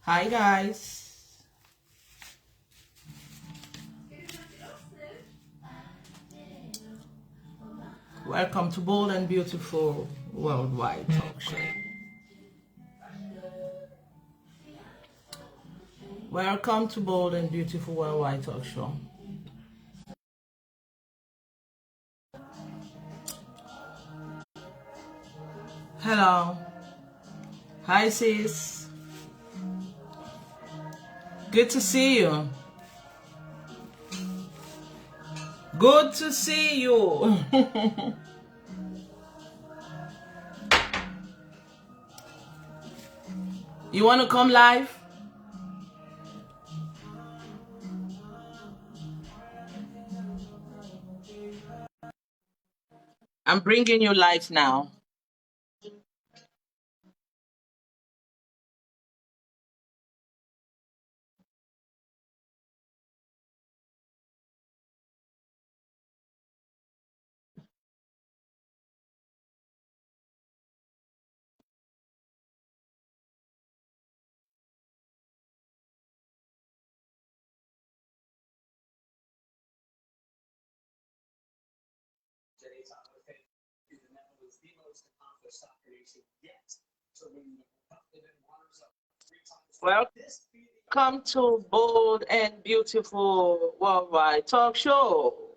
Hi guys. Welcome to Bold and Beautiful Worldwide Talk Show. Welcome to Bold and Beautiful Worldwide Talk Show. Hello. Hi sis. Good to see you. Good to see you. You want to come live? I'm bringing you live now. Welcome to Bold and Beautiful Worldwide Talk Show.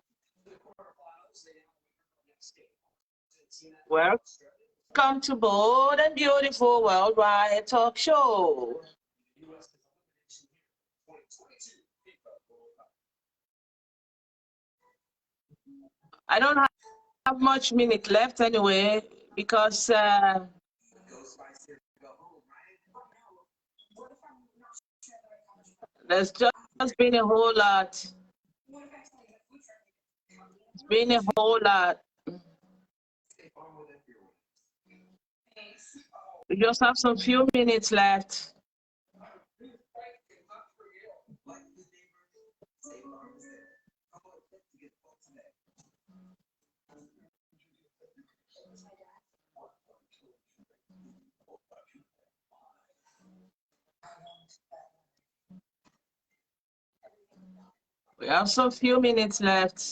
Welcome to Bold and Beautiful Worldwide Talk Show. I don't have much minute left anyway because there's just been a whole lot. It's been a whole lot. We just have some few minutes left. We have some few minutes left.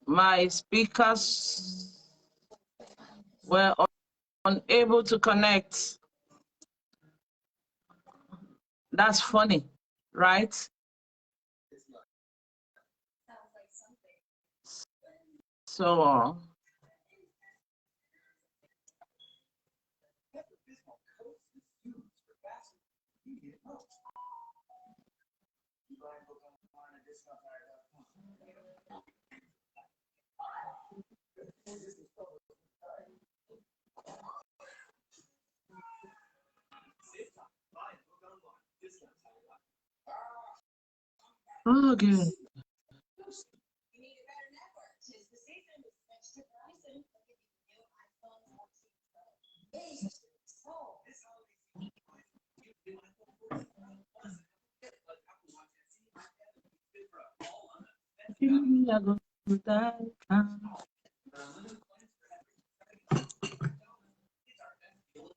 My speakers were unable to connect. That's funny, right? So good.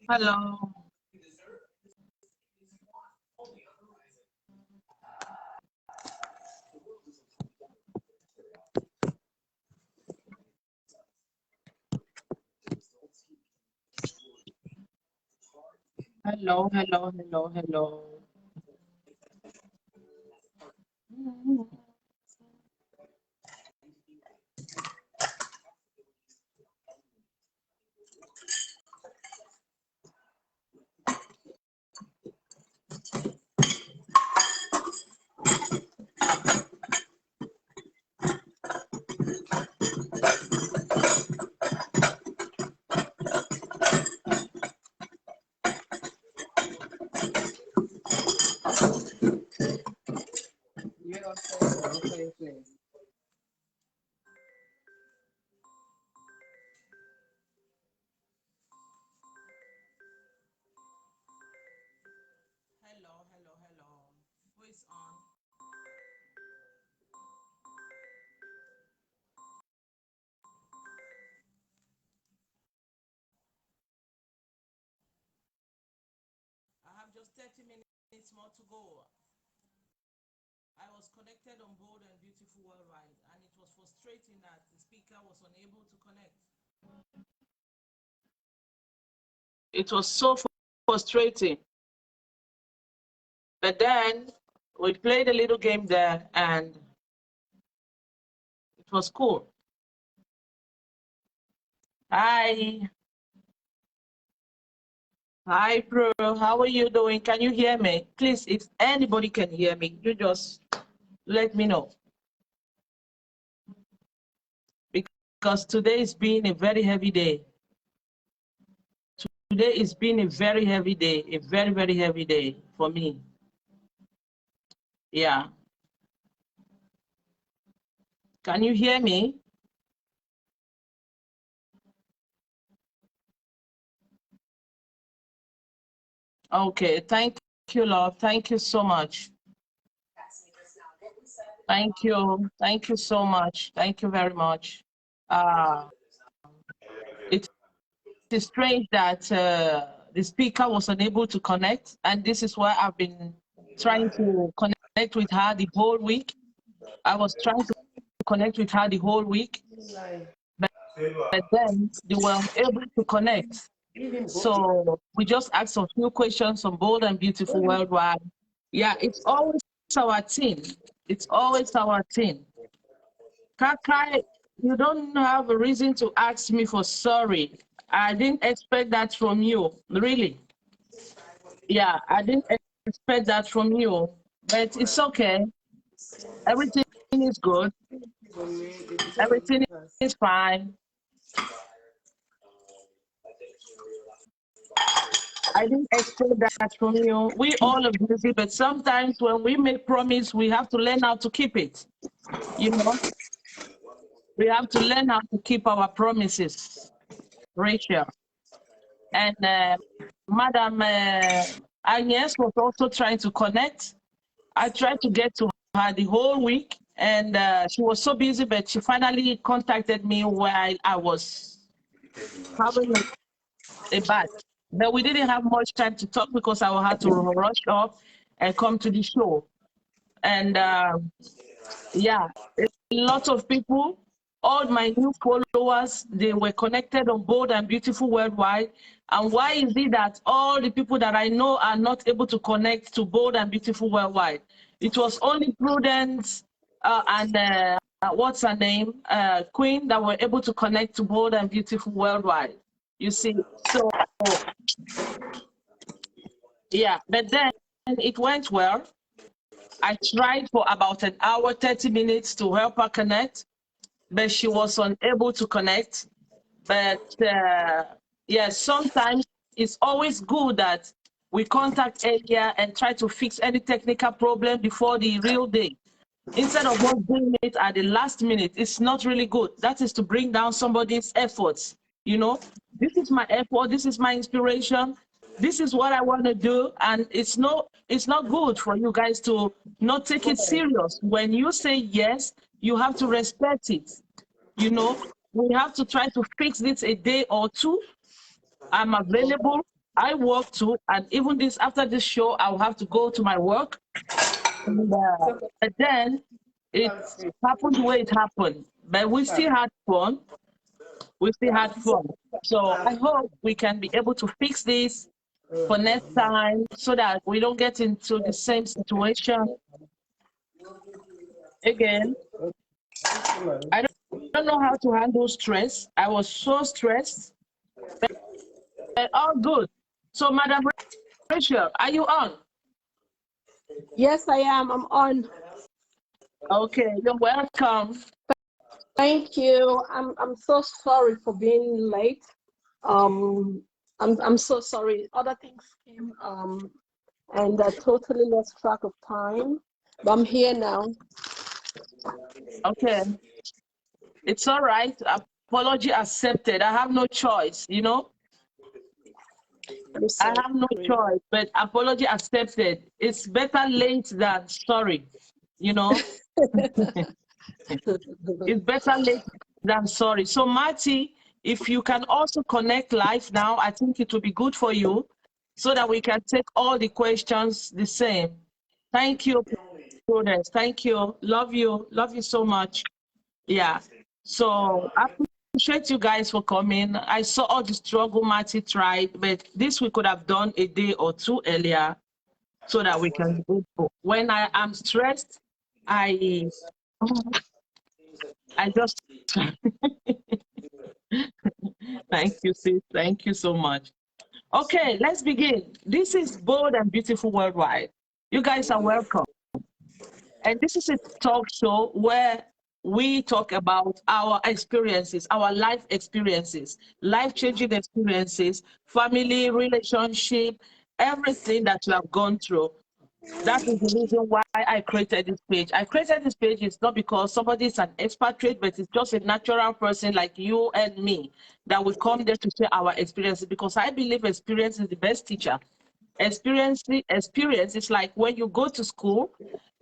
Hello. Hello, hello, hello, hello. just 30 minutes more to go. I was connected on Bold and Beautiful Worldwide, and it was frustrating that the speaker was unable to connect. It was so frustrating. But then we played a little game there, and it was cool. Hi. Hi, bro. How are you doing? Can you hear me? Please, if anybody can hear me, you just let me know. Because today is being a very heavy day. Today is being a very heavy day, a very, very heavy day for me. Yeah. Can you hear me? Okay, thank you, love. Thank you so much. Thank you so much. Thank you very much. It is strange that the speaker was unable to connect, and this is why I've been trying to connect with her the whole week. I was trying to connect with her the whole week, but then they were able to connect. So we just asked a few questions on Bold and Beautiful Worldwide. Yeah, it's always our team. It's always our team. Kakai, you don't have a reason to ask me for sorry. I didn't expect that from you, really. Yeah, I didn't expect that from you, but it's okay. Everything is good. Everything is fine. I didn't expect that from you. We all are busy, but sometimes when we make promise, we have to learn how to keep it. You know, we have to learn how to keep our promises, Rachel. And Madam Agnes was also trying to connect. I tried to get to her the whole week, and she was so busy, but she finally contacted me while I was having a bath. But we didn't have much time to talk because I had to rush off and come to the show. And yeah, a lot of people, all my new followers, they were connected on Bold and Beautiful Worldwide. And why is it that all the people that I know are not able to connect to Bold and Beautiful Worldwide? It was only Prudence and what's her name, Queen, that were able to connect to Bold and Beautiful Worldwide. You see, so yeah, but then it went well. I tried for about an hour, 30 minutes to help her connect, but she was unable to connect. But yeah, sometimes it's always good that we contact earlier and try to fix any technical problem before the real day. Instead of us doing it at the last minute, it's not really good. That is to bring down somebody's efforts. You know, this is my effort, this is my inspiration, this is what I want to do, and it's not good for you guys to not take it serious. When you say yes, you have to respect it. You know, we have to try to fix this a day or two. I'm available. I work too, and even this after this show, I'll have to go to my work. And, but then it happened the way it happened. But we still had fun. We still had fun. So I hope we can be able to fix this for next time so that we don't get into the same situation again. I don't know how to handle stress. I was so stressed, but all good. So, Madam Rachel, are you on? Yes, I am. I'm on. Okay, you're welcome. Thank you. I'm so sorry for being late. I'm so sorry. Other things came and I totally lost track of time. But I'm here now. Okay. It's all right. Apology accepted. I have no choice, you know? I have no choice, but apology accepted. It's better late than sorry, you know? It's better late than sorry. So, Marty, if you can also connect live now, I think it will be good for you. so that we can take all the questions the same. Thank you, Prudence. Thank you. Love you. Love you so much. Yeah. So I appreciate you guys for coming. I saw all the struggle Marty tried, but this we could have done a day or two earlier so that we can go. When I am stressed, I just thank you, sis. Thank you so much. Okay, let's begin. This is Bold and Beautiful Worldwide. You guys are welcome. And this is a talk show where we talk about our experiences, our life experiences, life-changing experiences, family, relationship, everything that you have gone through. That is the reason why I created this page. I created this page is not because somebody is an expatriate, but it's just a natural person like you and me that will come there to share our experiences, because I believe experience is the best teacher. Experience is like when you go to school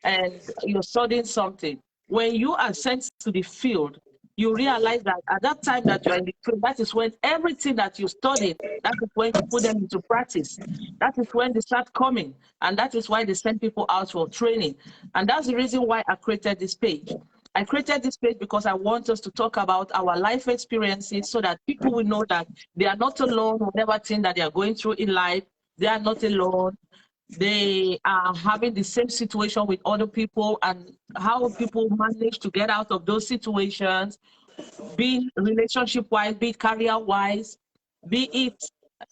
and you're studying something. When you are sent to the field, you realize that at that time that you're in the field, that is when everything that you studied, that is when you put them into practice. That is when they start coming. And that is why they send people out for training. And that's the reason why I created this page. I created this page because I want us to talk about our life experiences so that people will know that they are not alone, whatever thing that they are going through in life. They are not alone. They are having the same situation with other people, and how people manage to get out of those situations, be relationship-wise, be career-wise, be it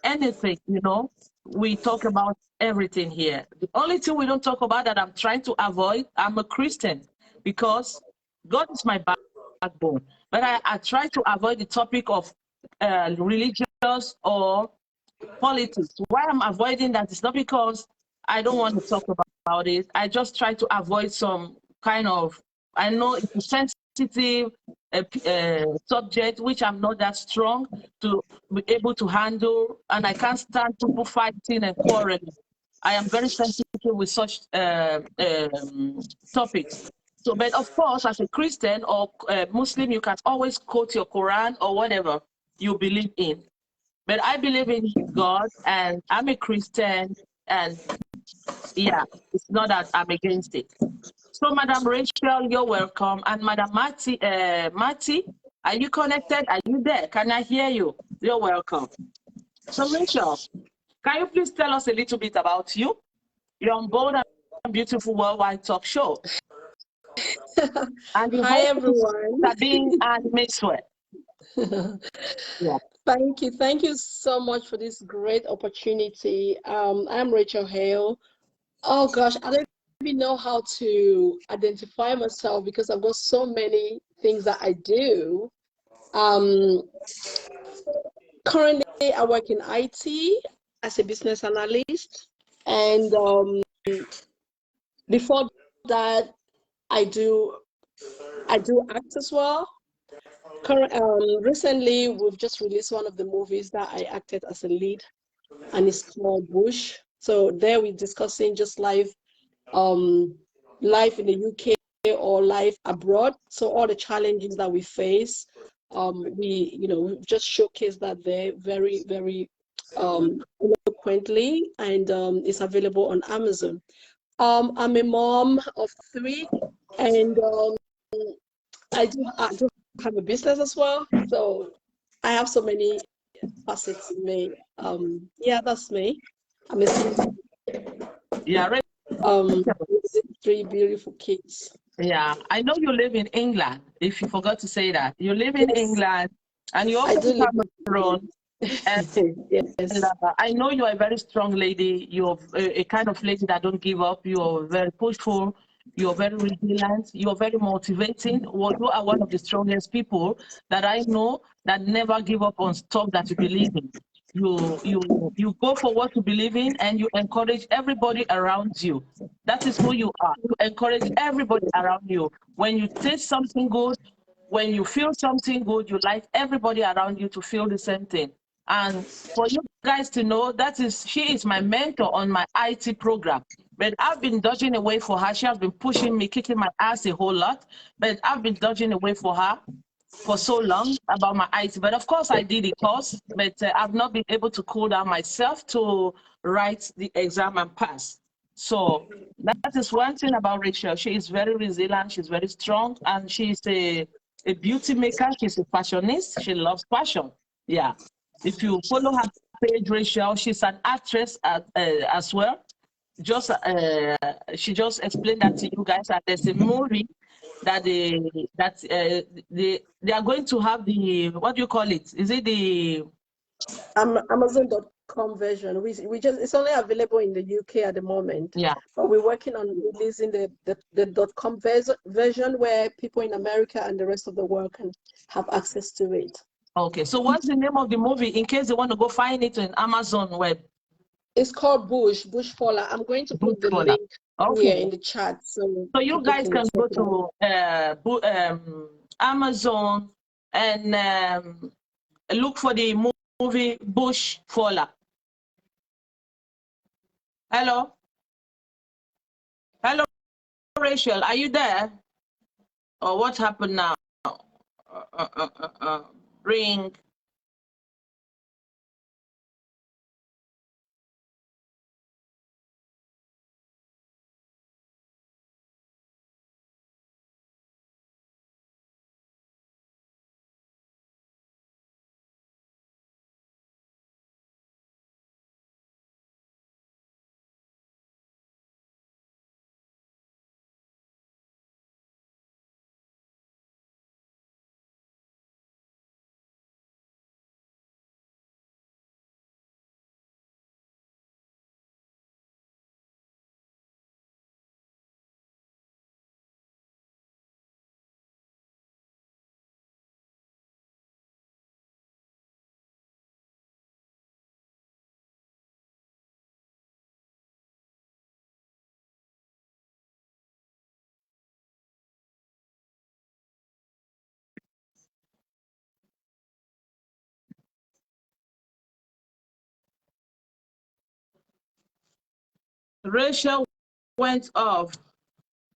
anything, you know. We talk about everything here. The only thing we don't talk about that I'm trying to avoid, I'm a Christian, because God is my backbone. But I try to avoid the topic of religious or politics. Why I'm avoiding that is not because I don't want to talk about it. I just try to avoid some kind of, I know it's a sensitive subject, which I'm not that strong to be able to handle, and I can't stand people fighting and quarreling. I am very sensitive with such topics. So, but of course, as a Christian or Muslim, you can always quote your Quran or whatever you believe in. But I believe in God, and I'm a Christian, and yeah, it's not that I'm against it. So, Madam Rachel, you're welcome. And Madam Marty, are you connected? Are you there? Can I hear you? You're welcome. So, Rachel, can you please tell us a little bit about you? You're on Bold and Beautiful Worldwide Talk Show. And Hi, everyone. Sabine and Maxwell. Yeah. Thank you so much for this great opportunity. I'm Rashel Hale. Oh gosh, I don't even know how to identify myself because I've got so many things that I do. Currently, I work in IT as a business analyst, and before that, I do act as well. Recently, we've just released one of the movies that I acted as a lead, and it's called Bush. So there we're discussing just life in the UK or life abroad. So all the challenges that we face, we just showcase that there very, very eloquently, and it's available on Amazon. I'm a mom of 3, and I do have a business as well. So I have so many facets in me. Yeah, that's me. I'm a yeah, right. 3 beautiful kids. Yeah, I know you live in England. If you forgot to say that, you live in England, and you also have Cameroon. Yes. I know you are a very strong lady. You're a kind of lady that don't give up. You're very pushful. You're very resilient. You're very motivating. Well, you are one of the strongest people that I know that never give up on stuff that you believe in. You go for what you believe in, and you encourage everybody around you. That is who you are. You encourage everybody around you. When you taste something good, when you feel something good, you like everybody around you to feel the same thing. And for you guys to know, she is my mentor on my IT program. But I've been dodging away for her. She has been pushing me, kicking my ass a whole lot. But I've been dodging away for her for so long about my IT. But of course, I did the course, but I've not been able to cool down myself to write the exam and pass. So that is one thing about Rachel. She is very resilient, she's very strong, and she's a beauty maker, she's a fashionist, she loves fashion. Yeah. If you follow her page, Rachel, she's an actress as well. Just she just explained that to you guys, that there's a movie that they are going to have the, what do you call it? Is it the Amazon.com version. We just, it's only available in the UK at the moment. Yeah. But we're working on releasing the .com version where people in America and the rest of the world can have access to it. Okay. So what's the name of the movie in case they want to go find it on Amazon web? It's called Bush Faller. I'm going to put the link here in the chat. So you guys can go to Amazon and look for the movie Bush Faller. Hello? Hello, Rachel, are you there? Or what happened now? Ring. Rachel went off.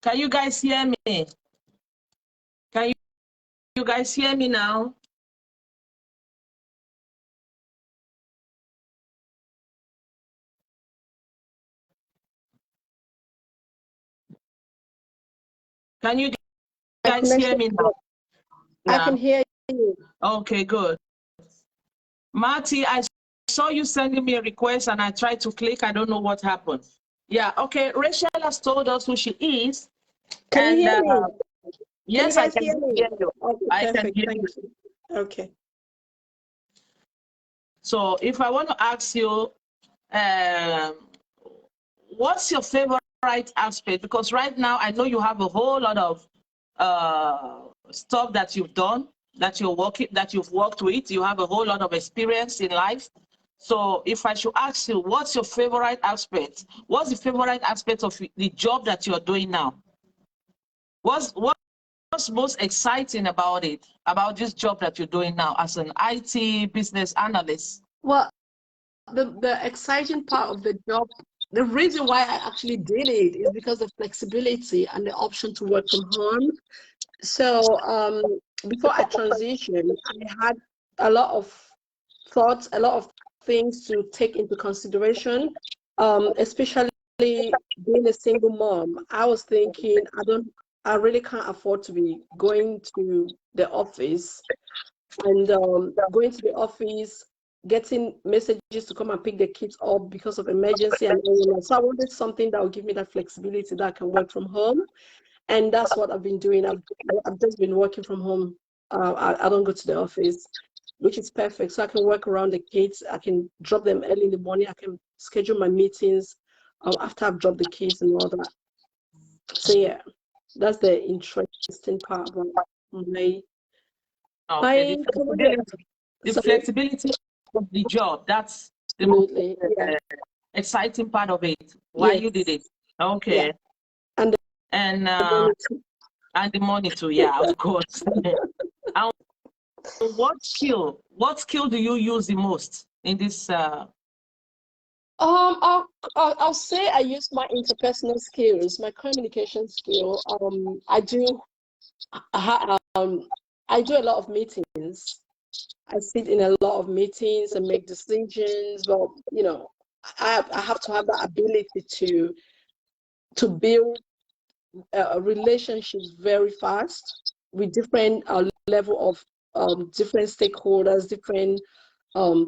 Can you guys hear me? Can you guys hear me now? Can you guys hear me now? Yeah. I can hear you. Okay, good. Marty, I saw you sending me a request and I tried to click. I don't know what happened. Yeah, okay. Rachel has told us who she is. Can you hear me? Yes, I can hear you. Okay, I can hear you. Okay. So if I want to ask you, what's your favorite aspect? Because right now I know you have a whole lot of stuff that you've done, that you've worked with. You have a whole lot of experience in life. So if I should ask you, what's your favorite aspect? What's the favorite aspect of the job that you're doing now? What's most exciting about it, about this job that you're doing now as an IT business analyst? Well, the exciting part of the job, the reason why I actually did it is because of flexibility and the option to work from home. So before I transitioned, I had a lot of thoughts, a lot of things to take into consideration, especially being a single mom. I was thinking, I really can't afford to be going to the office and going to the office, getting messages to come and pick the kids up because of emergency and all that. So I wanted something that would give me that flexibility that I can work from home. And that's what I've been doing. I've just been working from home. I don't go to the office, which is perfect. So I can work around the kids. I can drop them early in the morning. I can schedule my meetings after I've dropped the kids and all that. So yeah, that's the interesting part about my the flexibility of the job. That's the most exciting part of it. Why you did it? Okay. Yeah. And the money too. Yeah, of course. What skill do you use the most in this? I'll say I use my interpersonal skills, my communication skill. I do a lot of meetings. I sit in a lot of meetings and make decisions. But I have to have that ability to build relationships very fast with different level of different stakeholders, different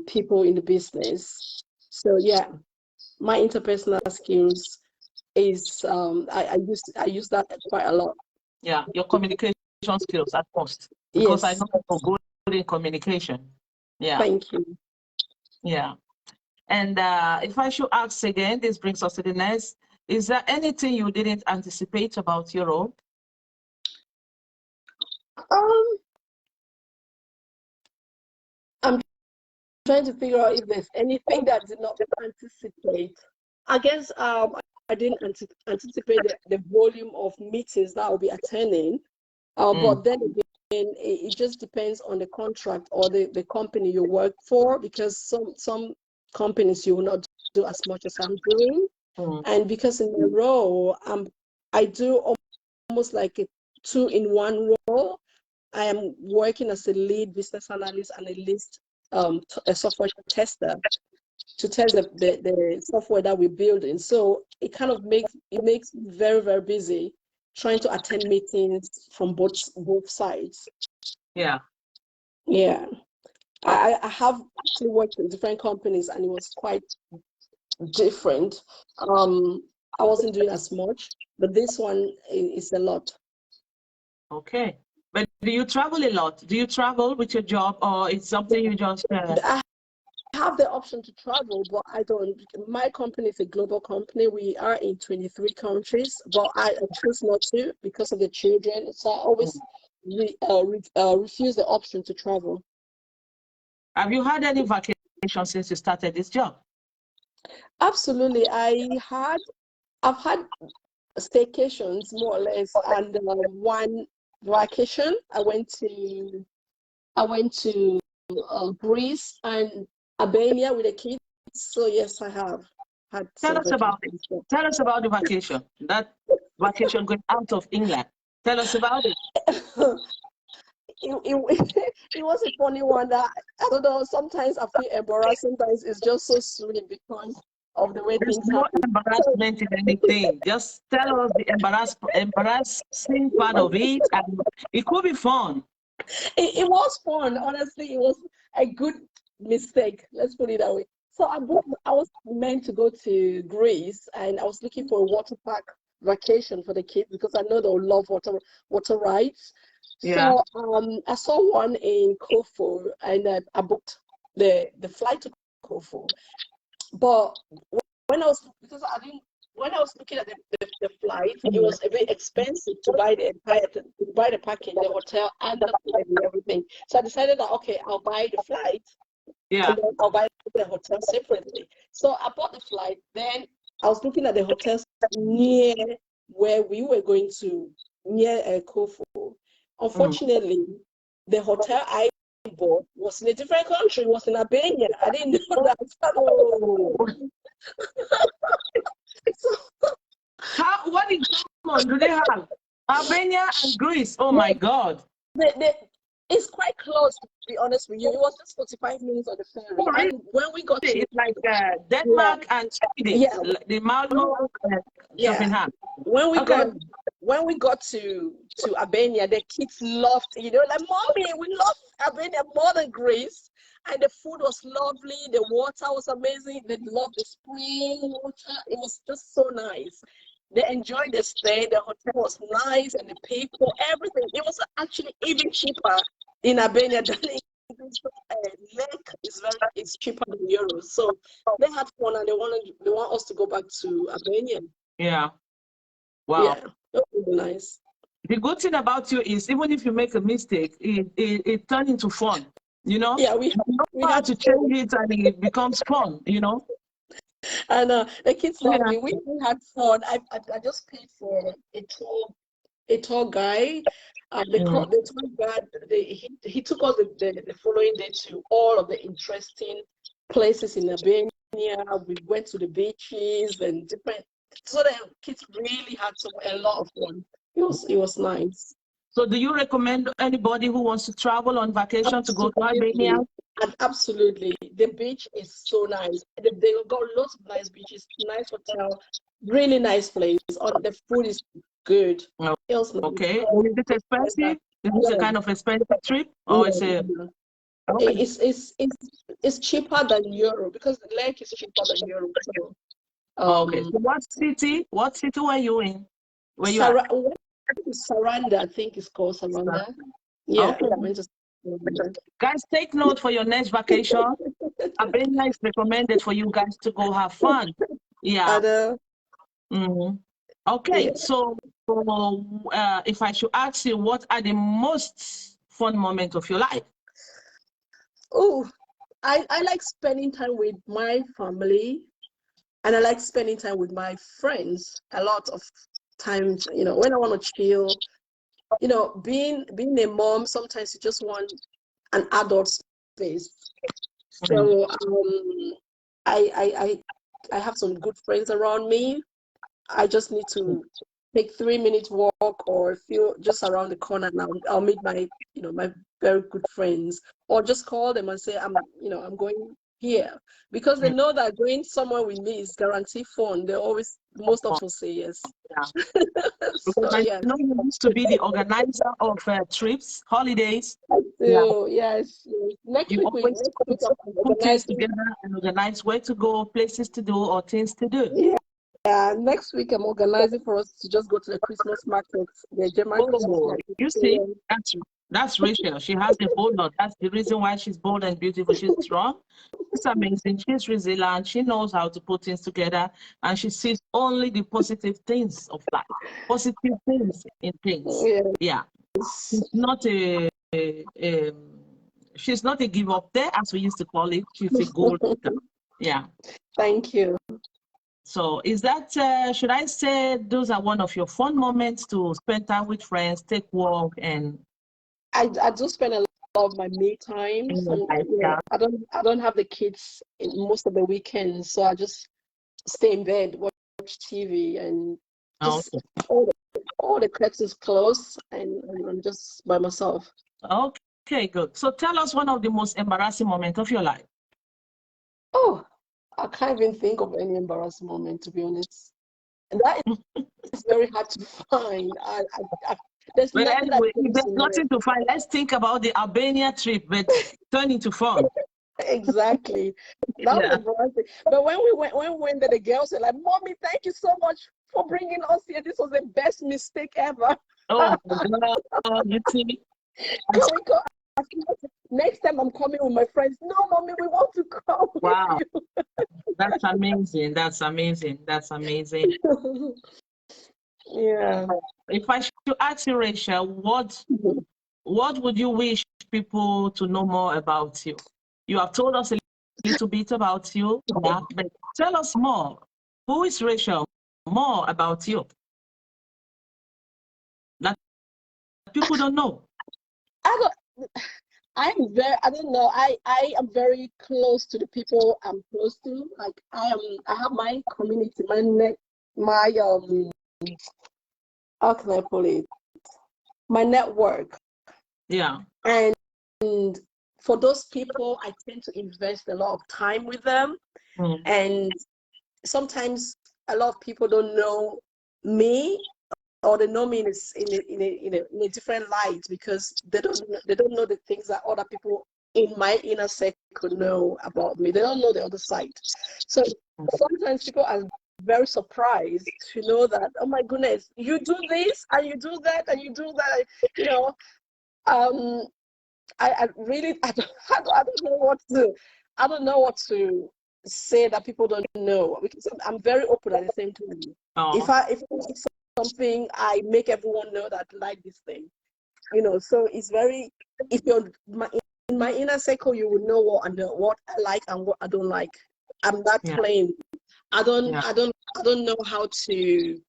people in the business. So yeah, my interpersonal skills is I use that quite a lot. Yeah, your communication skills at most, because I Yes. know you're good in communication. Yeah. Thank you. Yeah. And if I should ask again, this brings us to the next. Is there anything you didn't anticipate about your role? I'm trying to figure out if there's anything that I did not anticipate. I guess I didn't anticipate the volume of meetings that I'll be attending. But then again, it just depends on the contract or the company you work for, because some companies you will not do as much as I'm doing. And because in my role, I do almost like a 2-in-1 role. I am working as a lead business analyst and a software tester to test the software that we're building. So it kind of makes me very, very busy trying to attend meetings from both sides. Yeah. Yeah. I have actually worked in different companies and it was quite different. I wasn't doing as much, but this one is a lot. Okay. But do you travel a lot? Do you travel with your job, or it's something you just... I have the option to travel, but I don't. My company is a global company. We are in 23 countries, but I choose not to because of the children. So I always refuse the option to travel. Have you had any vacation since you started this job? Absolutely. I've had staycations more or less, and one vacation I went to Greece and Albania with the kids. So yes, I have had Tell some us about it. vacations. Tell us about the vacation. That vacation going out of England. Tell us about it. It was a funny one that I don't know. Sometimes I feel embarrassed. Sometimes it's just so sweet because of the way There's things no happen. embarrassment in anything. Just tell us the embarrassing part of it, and it could be fun. It was fun. Honestly, it was a good mistake. Let's put it that way. So I was meant to go to Greece, and I was looking for a water park vacation for the kids because I know they'll love water rides. Yeah. So I saw one in Corfu, and I booked the flight to Corfu. But when I was looking at the flight, it was a bit expensive to buy the package, the hotel, and the flight and everything. So I decided that okay, I'll buy the flight, Yeah. and then I'll buy the hotel separately. So I bought the flight. Then I was looking at the hotels near where we were going to, near Corfu. Unfortunately, the hotel I bought was in a different country. It was in Albania. I didn't know that. Oh. What in common do they have? Albania and Greece. Oh my God. It's quite close, to be honest with you. It was just 45 minutes on the ferry. Oh, really? And when we got to, It's like Denmark and Sweden. yeah, The Malmo shopping yeah. hub. When we Okay. got to Albania, the kids loved, like, mommy, we love Albania more than Greece. And the food was lovely, the water was amazing. They loved the spring water. It was just so nice. They enjoyed the stay. The hotel was nice, and the people, everything. It was actually even cheaper in Albania than in Greece. Lek is cheaper than euros. So they had fun, and they want us to go back to Albania. Yeah. Wow. Yeah, that was really nice. The good thing about you is even if you make a mistake, it turns into fun. Yeah, we know how had to change it, and it becomes fun. and the kids loved Yeah. it. We had fun. I just paid for a tour guy. The tour guide, he took us the following day to all of the interesting places in Albania. We went to the beaches and different. So the kids really had a lot of fun. It was nice. So do you recommend anybody who wants to travel on vacation to go to Albania? And absolutely, the beach is so nice. They got lots of nice beaches, nice hotel, really nice place. The food is good. Oh, Else, okay. Is it expensive? Is this a yeah, kind of expensive trip, or is no, it no. okay? It's cheaper than Europe because the lake is cheaper than Europe. So Okay. So what city? What city were you in? Where you at? Saranda, I think it's called Saranda. Yeah, Okay. went to Saranda. Guys, take note for your next vacation. Albania is recommended for you guys to go have fun. Yeah. And Okay. yeah. So, if I should ask you, what are the most fun moments of your life? Oh, I like spending time with my family, and I like spending time with my friends. A lot of times, when I want to chill, being a mom, sometimes you just want an adult space. Mm. So I have some good friends around me. I just need to take 3 minutes walk or feel just around the corner now. I'll meet my very good friends, or just call them and say I'm going here, because they know that going somewhere with me is guaranteed fun. They always, most of us say yes. Yeah. Because So I yeah. know you used to be the organizer of trips, holidays. Yeah. So yes, next You week always I'm put things organizing. together and organize where to go, places to do, or things to do. Yeah, next week I'm organizing for us to just go to the Christmas market, the German Christmas Oh, market. you So, see, that's Rachel. She has a whole lot. That's the reason why she's bold and beautiful. She's strong. She's amazing. She's resilient. She knows how to put things together, and she sees only the positive things of life, positive things in things. yes. Yeah, she's not she's not a give up there, as we used to call it. She's a goal. Yeah. Thank you. So is that, should I say those are one of your fun moments to spend time with friends, take walk and I do spend a lot of my me time. in your life? Yeah. I don't have the kids in most of the weekends, so I just stay in bed, watch TV, and just Okay. all the curtains closed, and I'm just by myself. Okay, good. So tell us one of the most embarrassing moments of your life. Oh, I can't even think of any embarrassing moment, to be honest. And that is very hard to find. There's But nothing that anyway, if comes there's to nothing to find, let's think about the Albania trip, but turn into fun. exactly. That was Yeah. embarrassing. But when we went there, the girls were like, "Mommy, thank you so much for bringing us here. This was the best mistake ever." Oh my God, you see? Can we go? Next time I'm coming with my friends. No, mommy, we want to come with Wow, you. that's amazing. That's amazing. That's amazing. Yeah. If I should ask you, Rachel, what would you wish people to know more about you? You have told us a little bit about you, yeah, but tell us more. Who is Rachel? More about you that people don't know. I don't. I don't know. I am very close to the people I'm close to. Like I have my community, my how can I put it? My network. Yeah. And for those people, I tend to invest a lot of time with them. Mm. And sometimes a lot of people don't know me, or they know me in a different light, because they don't know the things that other people in my inner circle know about me. They don't know the other side. So sometimes people are very surprised to know that, oh my goodness, you do this and you do that and you do that. I really I don't know what to say that people don't know, because I'm very open at the same time. If Oh, I like something, I make everyone know that I like this thing. So it's very, if you're in my inner circle, you will know what I like and what I don't like. I'm that yeah, plain. I don't yeah. I don't I don't know how to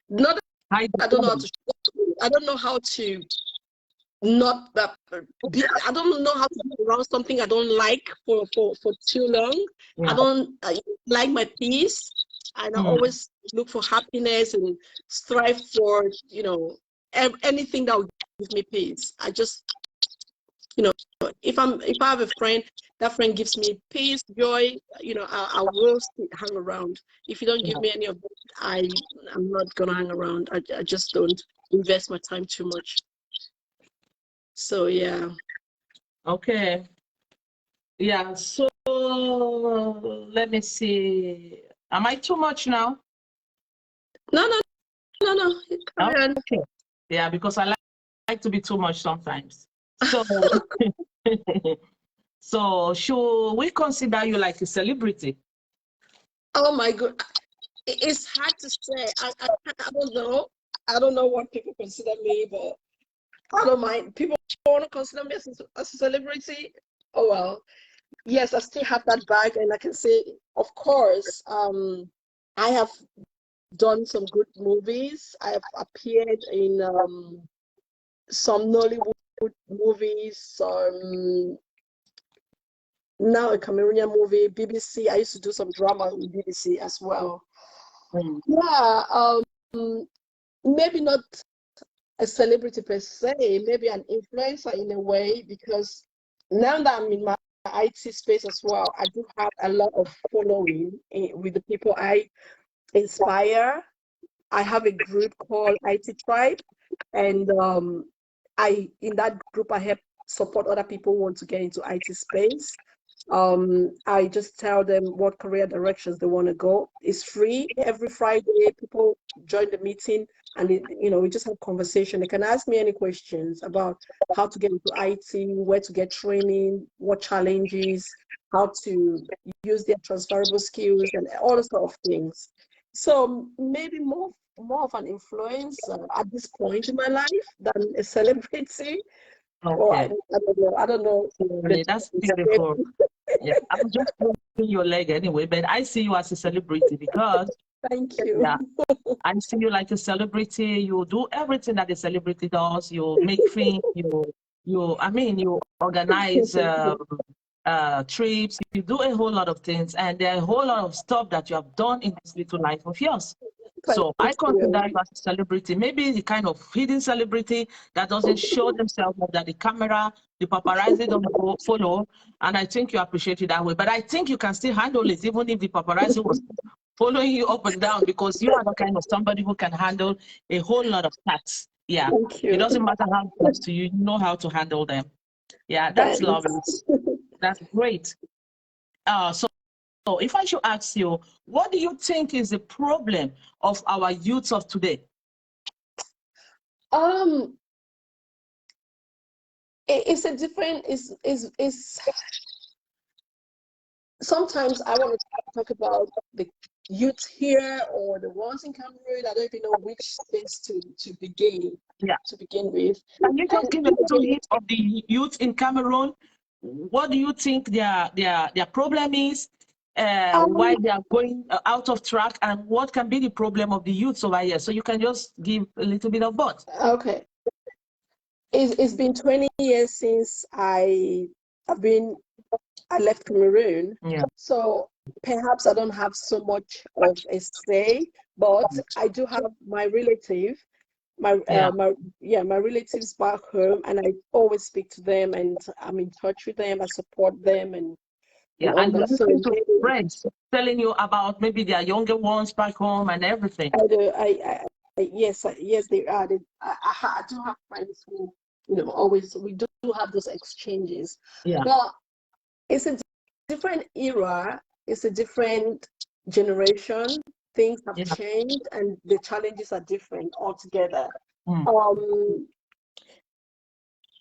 not Hide the I don't know how phone. to I don't know how to not I don't know how to be around something I don't like for too long. I Yeah. don't like my peace, and I Mm. always look for happiness and strive for anything that will give me peace. You know, if I have a friend, that friend gives me peace, joy, I will hang around. If you don't give me any of that, I'm not gonna hang around. I just don't invest my time too much. So yeah. Okay. Yeah, so let me see. Am I too much now? No. Carry on. Okay. Yeah, because I like to be too much sometimes. So, so should we consider you like a celebrity? Oh my God. It's hard to say. I don't know. I don't know what people consider me, but I don't mind. People want to consider me as a celebrity. Oh well. Yes, I still have that bag, and I can say, of course, I have done some good movies. I have appeared in some Nollywood movies, some now a Cameroonian movie, BBC. I used to do some drama with BBC as well. Yeah, maybe not a celebrity per se, maybe an influencer in a way, because now that I'm in my IT space as well, I do have a lot of following with the people I inspire. I have a group called IT Tribe, and in that group I help support other people who want to get into IT space. I just tell them what career directions they want to go. It's free every Friday. People join the meeting, and we just have conversation. They can ask me any questions about how to get into IT, where to get training, what challenges, how to use their transferable skills, and all those sort of things. So maybe more of an influencer at this point in my life than a celebrity. Or Okay. I don't know. That's beautiful. Yeah, I'm just pulling your leg anyway, but I see you as a celebrity because Thank you. yeah, I see you like a celebrity. You do everything that a celebrity does. You make things. You organize trips. You do a whole lot of things, and there are a whole lot of stuff that you have done in this little life of yours. So I consider you as a celebrity, maybe the kind of hidden celebrity that doesn't show themselves that the camera, the paparazzi don't follow. And I think you appreciate it that way. But I think you can still handle it, even if the paparazzi was following you up and down, because you are the kind of somebody who can handle a whole lot of tasks. Yeah. Thank you. It doesn't matter how close to you, you know how to handle them. Yeah, that's lovely. That's great. So if I should ask you, what do you think is the problem of our youth of today? It's a different, is sometimes I want to talk about the youth here or the ones in Cameroon. I don't even know which space to begin. Yeah. To begin with. Can you just give a little hint of the youth in Cameroon? What do you think their problem is? Why they are going out of track, and what can be the problem of the youths over here? So you can just give a little bit of both. Okay. It's been 20 years since I left Cameroon. Yeah. So perhaps I don't have so much of a say, but I do have my relative, my relatives back home, and I always speak to them, and I'm in touch with them. I support them, and all that. So friends telling you about maybe their younger ones back home and everything. Yes, they are. I do have friends who, always we do have those exchanges. Yeah. But it's a different era. It's a different generation. Things have changed, and the challenges are different altogether.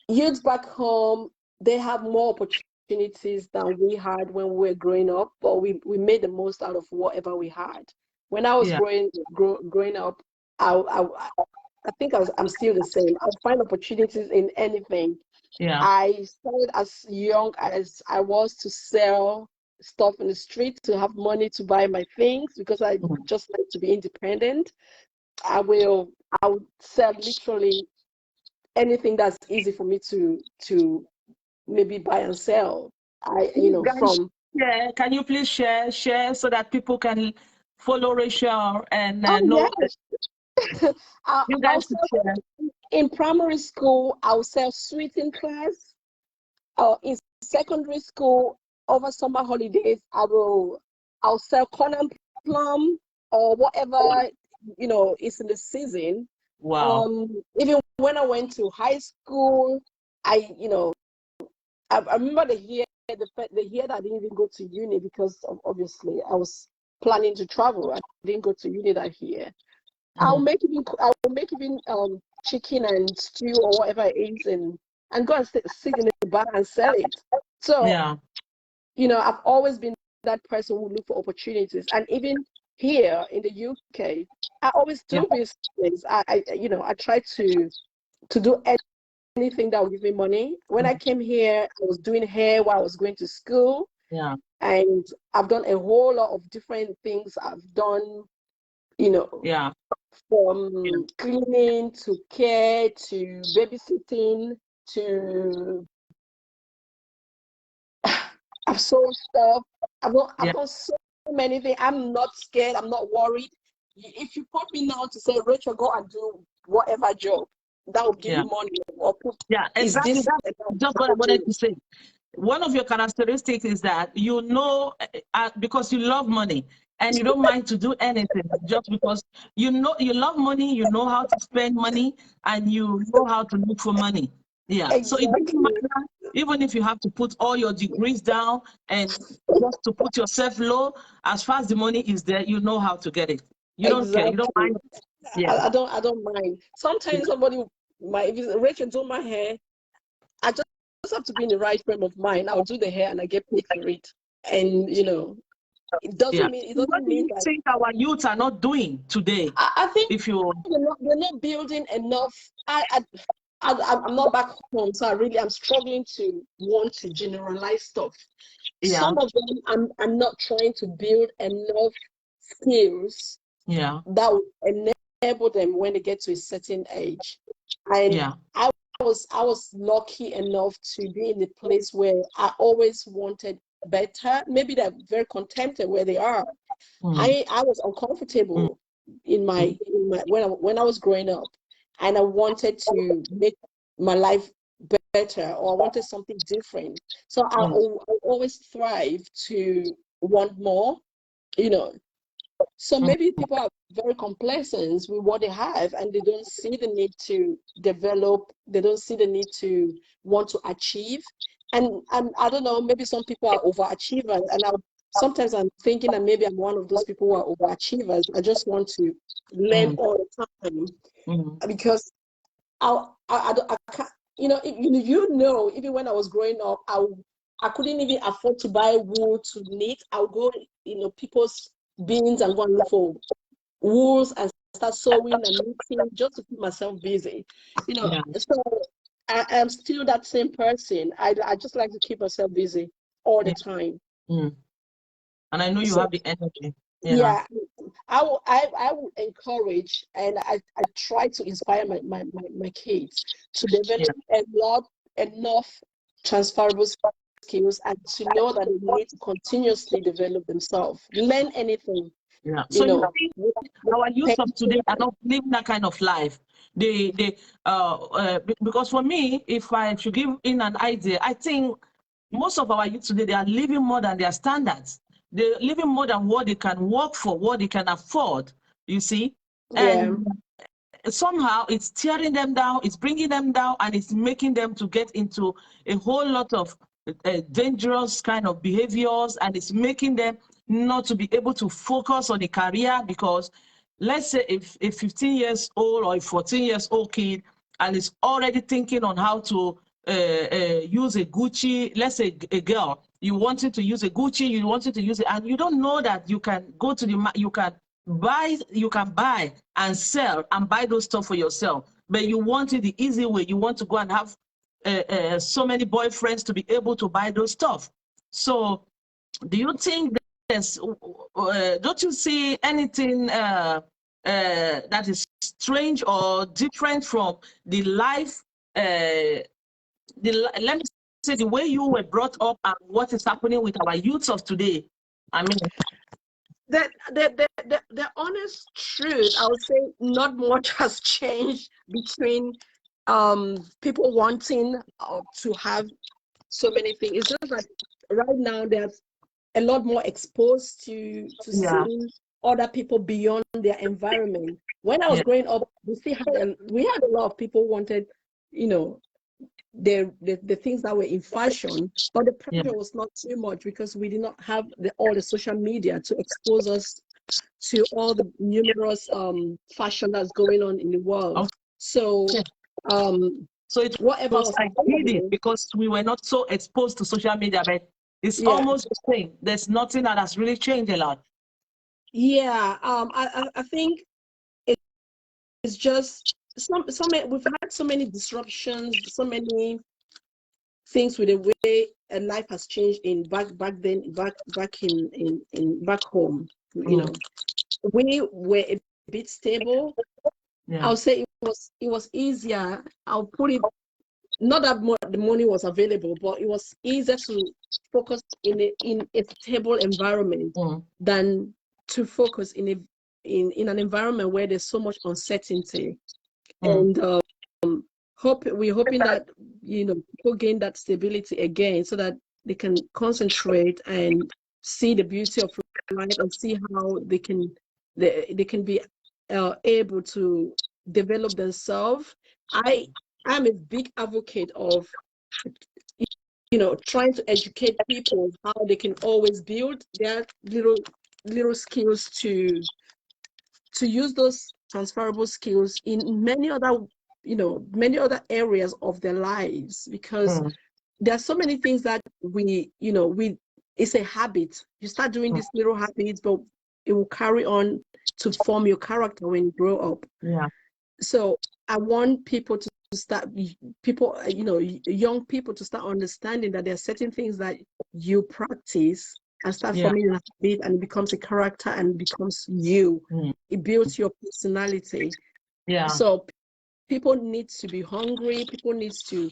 Youth back home, they have more opportunities than we had when we were growing up, but we made the most out of whatever we had. When I was growing up, I think I'm still the same. I'll find opportunities in anything. Yeah. I started as young as I was to sell stuff in the street to have money to buy my things because I just like to be independent. I would sell literally anything that's easy for me to maybe buy and sell. Can you please share so that people can follow Rachel and know? Yes. You guys should share. In primary school, I'll sell sweet in class. in secondary school, over summer holidays, I'll sell corn and plum or whatever, is in the season. Wow. Even when I went to high school, I remember the year that I didn't even go to uni because obviously I was planning to travel. I didn't go to uni that year. I'll make even chicken and stew or whatever it is, and go and sit in the bar and sell it. So Yeah. I've always been that person who look for opportunities, and even here in the UK, I always Yeah. do these things. I try to do anything that will give me money. When I came here, I was doing hair while I was going to school, Yeah. and I've done a whole lot of different things. I've done, Yeah. from cleaning to care to babysitting to I've sold stuff. I've Yeah. done so many things. I'm not scared. I'm not worried. If you put me now to say, Rachel, go and do whatever job that will give Yeah. you money, or put Yeah. is Exactly. this That's just what I I'll do wanted to it. say. One of your characteristics is that because you love money and you don't mind to do anything just because you love money, you know how to spend money, and you know how to look for money. Yeah. So it doesn't Exactly. matter, even if you have to put all your degrees down and just to put yourself low, as far as the money is there, you know how to get it. You don't care. You don't Exactly. mind. Yeah. I don't mind. Sometimes somebody might, if it's Rachel, do my hair. I just have to be in the right frame of mind. I'll do the hair and I get paid for it. And it Yeah. doesn't mean What do you that think our youth are not doing today? I think If you, we're not building enough. I'm not back home, so I'm struggling to want to generalize stuff. yeah, Some of them I'm not trying to build enough skills yeah, that will enable them when they get to a certain age. And yeah, I was lucky enough to be in a place where I always wanted better. Maybe they're very contented where they are. mm, I was mm, uncomfortable in mm, my when I was growing up, and I wanted to make my life better, or I wanted something different. So I mm, always thrive to want more, you know. So mm, maybe people are very complacent with what they have, and they don't see the need to develop. They don't see the need to want to achieve. And I don't know, maybe some people are overachievers, and sometimes I'm thinking that maybe I'm one of those people who are overachievers. I just want to learn mm, all the time mm, because I can't, even when I was growing up, I couldn't even afford to buy wool to knit. I'll go, people's bins and go and look for wools and start sewing and knitting just to keep myself busy. yeah, So I am still that same person. I just like to keep myself busy all the yeah, time. mm. And I know you So have the energy. Yeah, yeah, I would encourage, and I try to inspire my kids to yeah, develop enough transferable skills, and to know that they need to continuously develop themselves, learn anything, yeah. you So you know, think with our youth of today are patience. not living that kind of life? Because for me, if I should give in an idea, I think most of our youth today, they are living more than their standards. They're living more than what they can work for, what they can afford, you see? Yeah, And somehow it's tearing them down, it's bringing them down, and it's making them to get into a whole lot of dangerous kind of behaviors, and it's making them not to be able to focus on a career because let's say if a 15 years old or a 14 years old kid and is already thinking on how to use a Gucci, let's say a girl, you wanted to use a Gucci, you wanted to use it, and you don't know that you can go to you can buy and sell and buy those stuff for yourself, but you want it the easy way. You want to go and have so many boyfriends to be able to buy those stuff. So do you think there's, don't you see anything that is strange or different from the life, let me say, the way you were brought up and what is happening with our youths of today? I mean, the honest truth, I would say not much has changed between people wanting to have so many things. It's just that right now they're a lot more exposed to seeing other people beyond their environment. When I was growing up, we had a lot of people who wanted, you know, the things that were in fashion, but the pressure was not too much because we did not have all the social media to expose us to all the numerous fashion that's going on in the world. So so it whatever was like hidden because we were not so exposed to social media, but it's almost the same. There's nothing that has really changed a lot. Yeah, I think it's just we've had so many disruptions, so many things with the way life has changed in back home. You know, we were a bit stable. I'll say it was easier. I'll put it, not that the money was available, but it was easier to focus in a stable environment than to focus in an environment where there's so much uncertainty. And we're hoping that, you know, people gain that stability again so that they can concentrate and see the beauty of life and see how they can be able to develop themselves. I'm a big advocate of, you know, trying to educate people how they can always build their little skills to use those transferable skills in many other, you know, many other areas of their lives, because there are so many things that it's a habit. You start doing these little habits, but it will carry on to form your character when you grow up. So I want people to start, young people to start understanding that there are certain things that you practice and start forming a habit, and it becomes a character and becomes you. It builds your personality. So people need to be hungry. People need to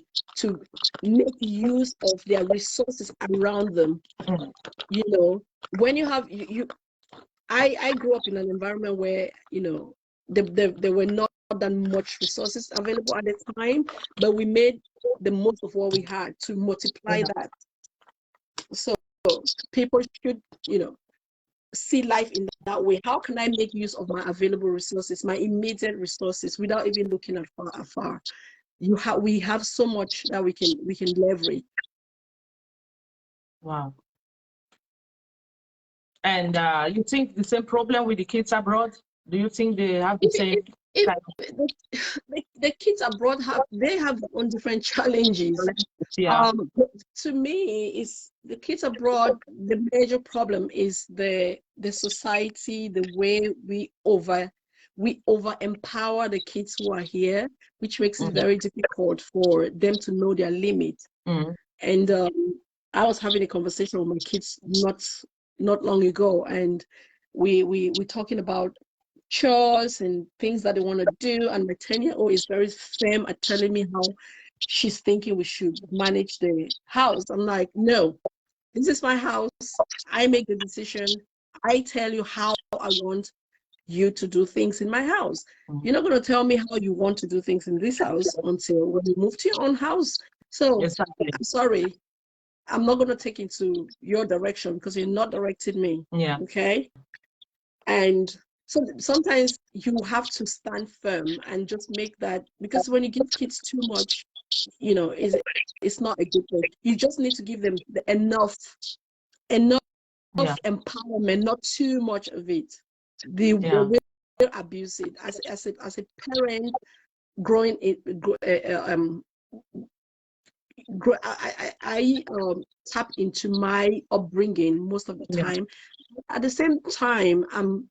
make use of their resources around them. You know, when you have I grew up in an environment where, you know, there were not that much resources available at the time, but we made the most of what we had to multiply that. So people should, you know, see life in that way. How can I make use of my available resources, my immediate resources, without even looking afar? We have so much that we can leverage. Wow. And you think the same problem with the kids abroad? Do you think they have the same? The kids abroad have their own different challenges. To me, is the kids abroad, the major problem is the society, the way we over empower the kids who are here, which makes it very difficult for them to know their limit. And I was having a conversation with my kids not long ago, and we're talking about chores and things that they want to do, and my 10-year-old is very firm at telling me how she's thinking we should manage the house. I'm like, no, this is my house. I make the decision. I tell you how I want you to do things in my house. You're not going to tell me how you want to do things in this house until when you move to your own house. So I'm sorry, I'm not going to take into your direction because you're not directing me. Okay. And so sometimes you have to stand firm and just make that, because when you give kids too much, you know, it's not a good thing. You just need to give them enough empowerment, not too much of it. They will abuse it. As a parent growing it, I tap into my upbringing most of the time. At the same time, I'm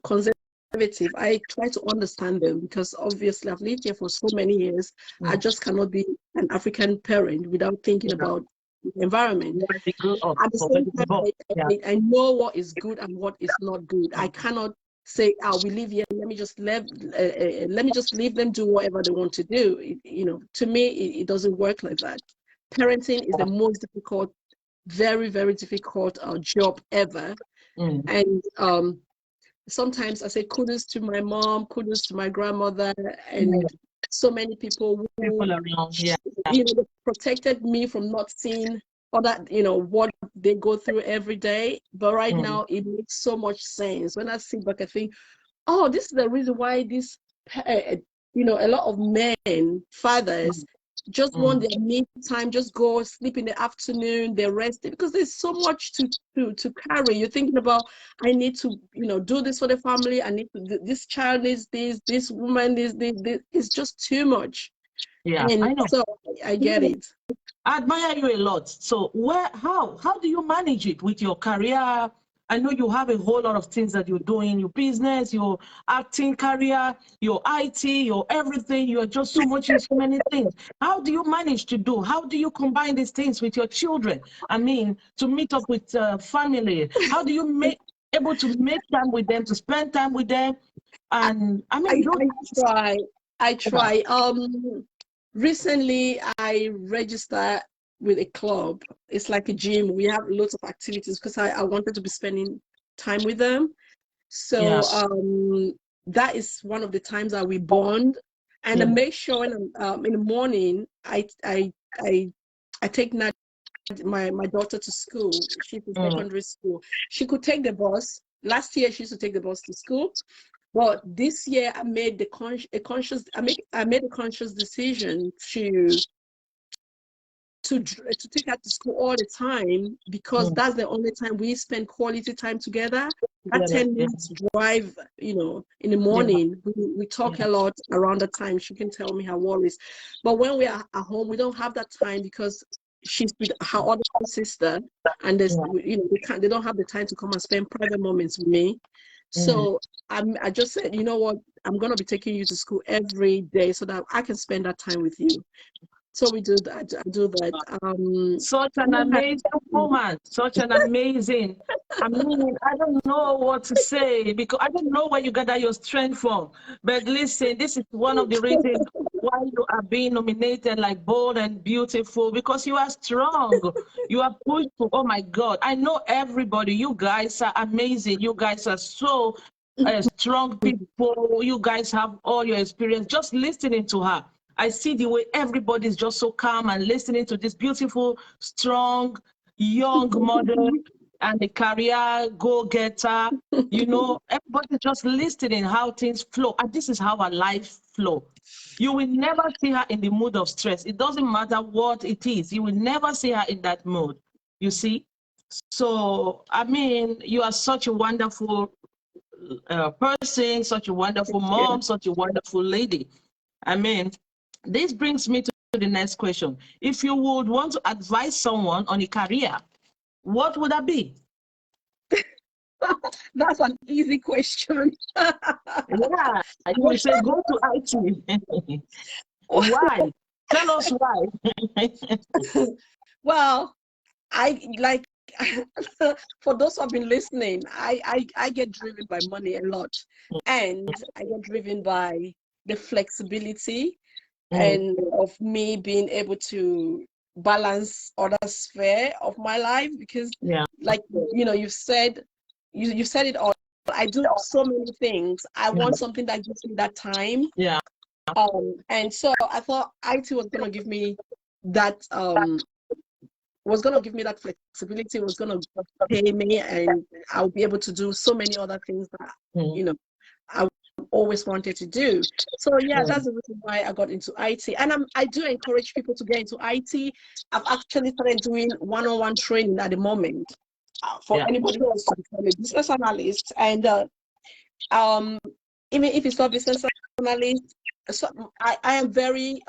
conservative. I try to understand them because obviously I've lived here for so many years. I just cannot be an African parent without thinking about the environment. At the same time, I know what is good and what is not good. I cannot say, we live here, let me just leave them do whatever they want to do. You know, to me, it doesn't work like that. Parenting is the most difficult, very, very difficult job ever. And sometimes I say kudos to my mom, kudos to my grandmother, and so many people who, People around, yeah. you know, they protected me from not seeing other, you know, what they go through every day. But right now, it makes so much sense. When I sit back, I think, oh, this is the reason why this, you know, a lot of men, fathers, just want their me time, just go sleep in the afternoon, they rest, because there's so much to carry. You're thinking about, I need to, you know, do this for the family. I need to, this child needs this woman needs this. It's just too much. Yeah, And I know. so I get it. I admire you a lot. So how do you manage it with your career? I know you have a whole lot of things that you're doing, your business, your acting career, your IT, your everything. You're just so much in so many things. How do you manage to do? How do you combine these things with your children? I mean, to meet up with family. How do you able to make time with them, to spend time with them? And I mean, I try. Recently I registered with a club. It's like a gym. We have lots of activities because I wanted to be spending time with them. So that is one of the times that we bond. And I make sure in the morning I take my daughter to school. She's in secondary school. She could take the bus. Last year she used to take the bus to school. But this year, I made I made a conscious decision to take her to school all the time, because that's the only time we spend quality time together. That 10 minutes drive, you know, in the morning, we talk a lot around the time. She can tell me her worries. But when we are at home, we don't have that time because she's with her other sister, and there's, you know, they don't have the time to come and spend private moments with me. So I just said, you know what, I'm going to be taking you to school every day so that I can spend that time with you. So we do that. I do that. Such an amazing woman. Such an amazing. I mean, I don't know what to say because I don't know where you gather your strength from. But listen, this is one of the reasons why you are being nominated like bold and beautiful, because you are strong. You are pushed to, oh my God. I know everybody. You guys are amazing. You guys are so strong people. You guys have all your experience. Just listening to her, I see the way everybody's just so calm and listening to this beautiful, strong, young mother and the career go-getter. You know, everybody's just listening how things flow. And this is how our life flow. You will never see her in the mood of stress. It doesn't matter what it is. You will never see her in that mood, you see? So, I mean, you are such a wonderful person, such a wonderful mom, such a wonderful lady. I mean, this brings me to the next question. If you would want to advise someone on a career, what would that be? That's an easy question. Yeah, you will say go to IT. Why? Tell us why. Well, I like for those who have been listening, I get driven by money a lot, and I get driven by the flexibility and of me being able to balance other sphere of my life, because like, you know, you've said it all. I do so many things. I want something that gives me that time. And so I thought IT was going to give me that flexibility, was going to pay me, and I'll be able to do so many other things that you know I always wanted to do. So yeah, that's the reason why I got into IT. And I do encourage people to get into IT. I've actually started doing one-on-one training at the moment for anybody who wants to become a business analyst. And even if it's not business analyst, so I am very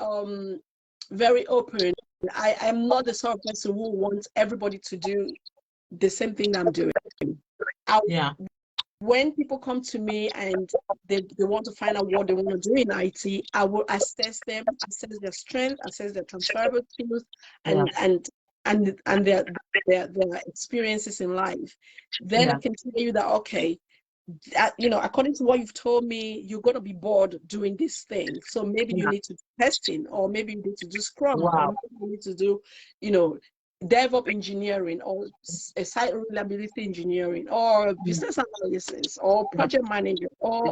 very open. I am not the sort of person who wants everybody to do the same thing I'm doing. When people come to me and they want to find out what they want to do in IT, I will assess them, assess their strength, assess their transferable skills, and their experiences in life. Then I can tell you that, okay, you know, according to what you've told me, you're going to be bored doing this thing. So maybe you need to do testing, or maybe you need to do Scrum, or maybe you need to do, you know, DevOps engineering, or a site reliability engineering, or business analysis, or project manager, or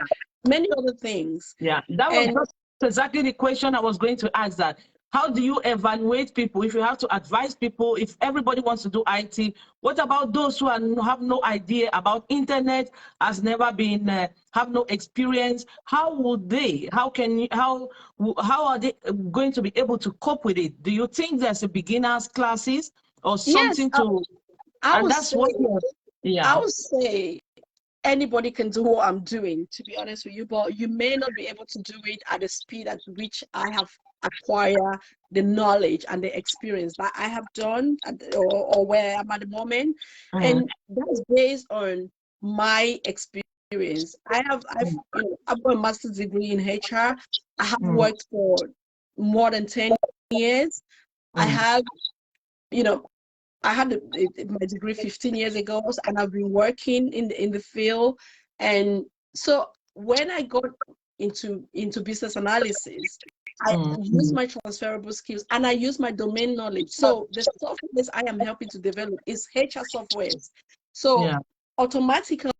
many other things. That was just exactly the question I was going to ask that. How do you evaluate people if you have to advise people, if everybody wants to do IT? What about those who have no idea about internet, has never been, have no experience? How would they, how are they going to be able to cope with it? Do you think there's a beginners classes or Yes, something to, I and would that's say, what, yeah. I would say anybody can do what I'm doing, to be honest with you, but you may not be able to do it at the speed at which I have acquired the knowledge and the experience that I have done or where I'm at the moment. Mm, And that's based on my experience. I've got a master's degree in HR. I have mm, worked for more than 10 years. I mm, have, you know, I had my degree 15 years ago, and I've been working in the field. And so when I got into business analysis, I use my transferable skills and I use my domain knowledge. So the softwares I am helping to develop is HR softwares. So yeah, automatically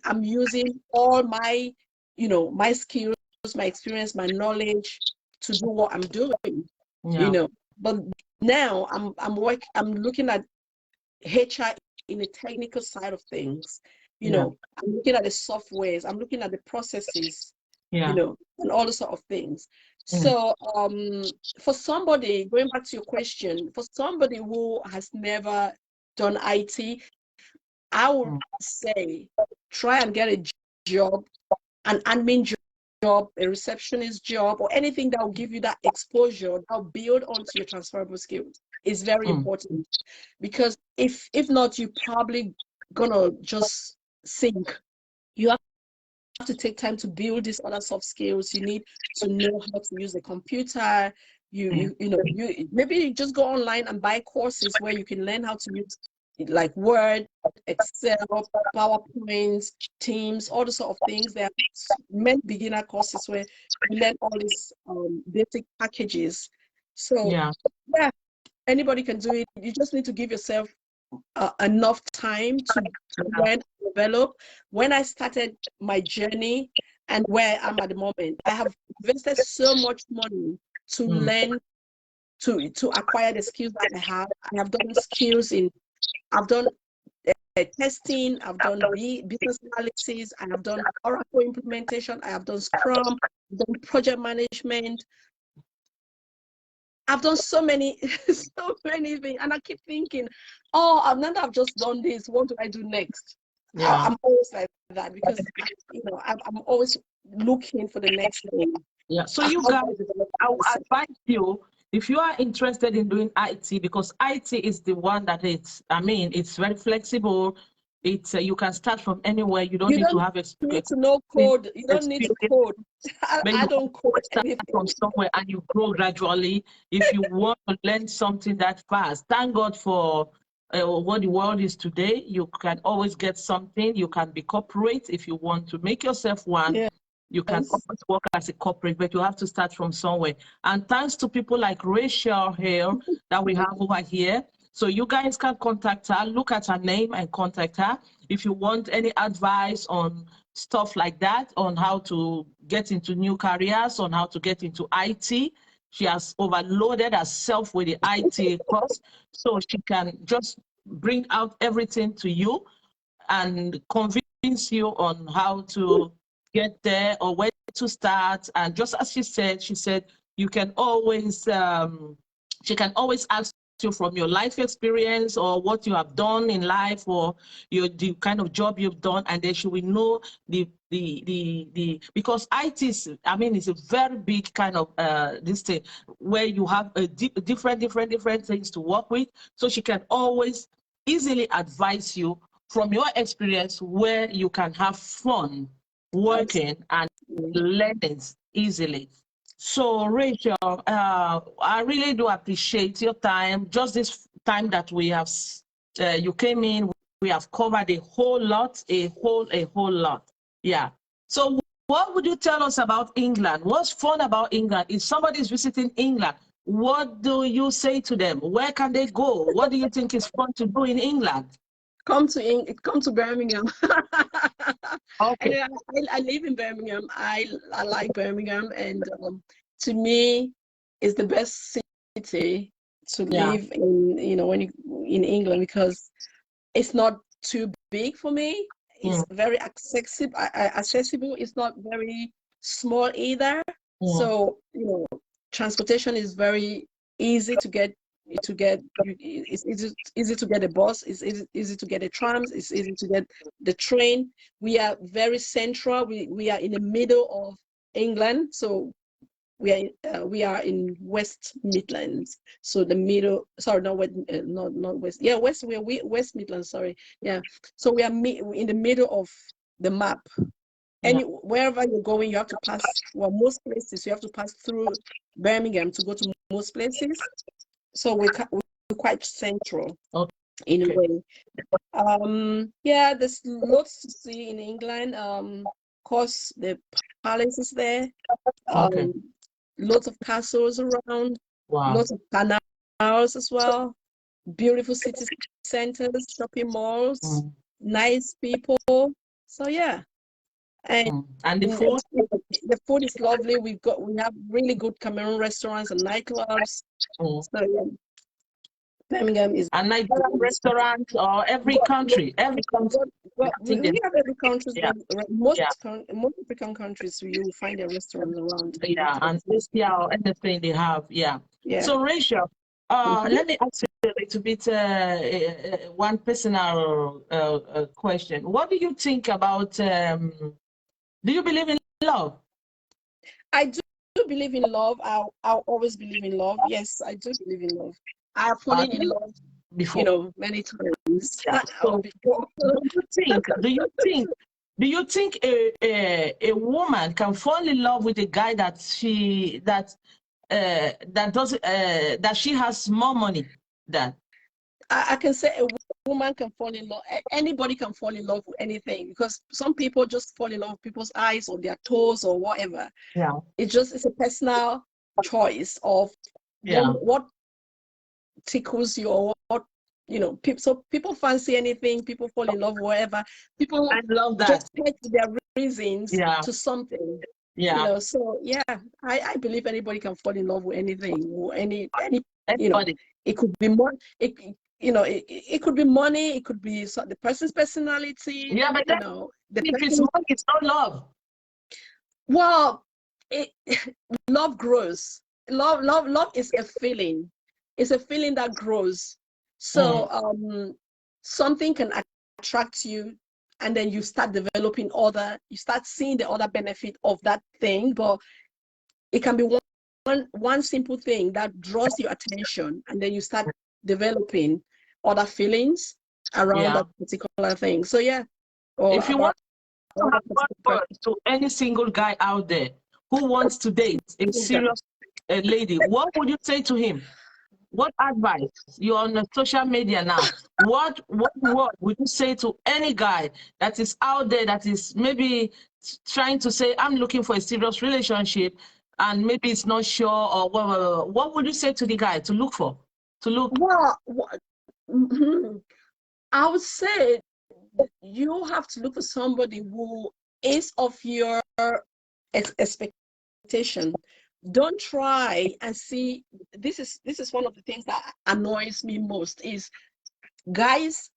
I'm using all my, my skills, my experience, my knowledge to do what I'm doing, yeah, But now I'm looking at HR in the technical side of things. yeah, I'm looking at the softwares, I'm looking at the processes, yeah. and all the sort of things. Mm, So for somebody, going back to your question, for somebody who has never done IT, I would mm, say try and get a job, an admin job, a receptionist job, or anything that will give you that exposure, that will build onto your transferable skills. Is very mm, important, because if not, you're probably gonna just sink. You have to take time to build these other soft skills. You need to know how to use the computer. mm, You maybe you just go online and buy courses where you can learn how to use like Word, Excel, PowerPoints, Teams, all the sort of things. There are many beginner courses where you learn all these basic packages. So yeah, yeah, anybody can do it. You just need to give yourself enough time to learn and develop. When I started my journey and where I'm at the moment, I have invested so much money to mm, learn, to acquire the skills that I have. I have done skills I've done testing, I've done business analysis, I have done Oracle implementation, I have done Scrum, I've done project management. I've done so many, so many things, and I keep thinking, oh, now that I've just done this, what do I do next? yeah, I'm always like that, because I'm always looking for the next thing. yeah. So How you do guys, I develop I will myself? advise you, if you are interested in doing IT, because IT is the one that it's very flexible. It's you can start from anywhere. You don't You need to don't have need to know code. You don't need to experience. code. But I you don't code always start from anything. somewhere and you grow gradually. If you want to learn something that fast, thank God for what the world is today. You can always get something. You can be corporate if you want to make yourself one. You can Yes. always work as a corporate, but you have to start from somewhere. And thanks to people like Rachel Hale that we have over here. So you guys can contact her, look at her name and contact her. If you want any advice on stuff like that, on how to get into new careers, on how to get into IT, she has overloaded herself with the IT course, so she can just bring out everything to you and convince you on how to get there or where to start. And just as she said, you can always, she can always ask you from your life experience or what you have done in life or the kind of job you've done, and then she will know because IT is, it's a very big kind of this thing where you have a different things to work with. So she can always easily advise you from your experience where you can have fun working and Absolutely. learning easily. So Rachel, I really do appreciate your time. Just this time that we have, you came in, we have covered a whole lot, a whole lot. Yeah. So what would you tell us about England? What's fun about England? If somebody is visiting England, what do you say to them? Where can they go? What do you think is fun to do in England? come to Birmingham. Okay. And I live in Birmingham. I like Birmingham, and to me, it's the best city to Yeah. live in. When in England, because it's not too big for me. It's Mm, very accessible. Accessible. It's not very small either. mm, So transportation is very easy to get. It's easy to get a bus. It's easy to get a tram. It's easy to get the train. We are very central. We are in the middle of England, so we are in West Midlands, so the middle. Sorry, not west, not west. Yeah, west. We West Midlands. Sorry. Yeah. So we are in the middle of the map. yeah. Wherever you're going, you have to pass. Well, most places you have to pass through Birmingham to go to most places. So we're quite central in a Okay. way. Yeah, there's lots to see in England. Of course, the palace is there. Okay. Um, lots of castles around, Wow. lots of canals as well, beautiful city centers, shopping malls, Mm, nice people. So yeah, and And the food? the food is lovely. We have really good Cameroon restaurants and nightclubs. Mm. So yeah, Birmingham is And Nigerian restaurants or every country. well, I think we they, have every countries, yeah, but most yeah, most African countries you will find a restaurant around. yeah, and Asia or anything they have, yeah. Yeah. So Rachel, Mhm. let me ask you a little bit one personal question. What do you think about? Do you believe in love? I do believe in love. I'll always believe in love. Yes, I do believe in love. I have fallen in love, Before? many times. Yeah. So Before. do you think a woman can fall in love with a guy that she has more money than? I can say a woman can fall in love. Anybody can fall in love with anything, because some people just fall in love with people's eyes or their toes or whatever. Yeah. It's a personal choice of Yeah. what tickles you, or what so people fancy anything, people fall in love, whatever. People I love that. just take their reasons Yeah. to something. Yeah. So yeah, I believe anybody can fall in love with anything, or any Anybody. it could be more, it could be money, it could be the person's personality, Yeah, but then the if it's person. money, it's not love. Well, it, love grows. Love is a feeling. It's a feeling that grows. So Mm. something can attract you, and then you start developing you start seeing the other benefit of that thing. But it can be one simple thing that draws your attention, and then you start developing other feelings around Yeah. that particular thing. So yeah, or If you want about to that have one particular word to any single guy out there who wants to date a person. serious lady, what would you say to him? What advice? You're on the social media now. What word would you say to any guy that is out there that is maybe trying to say, I'm looking for a serious relationship, and maybe it's not sure, or what would you say to the guy to look for? To look, Well, I would say you have to look for somebody who is of your expectation. Don't try and see. This is one of the things that annoys me most, is guys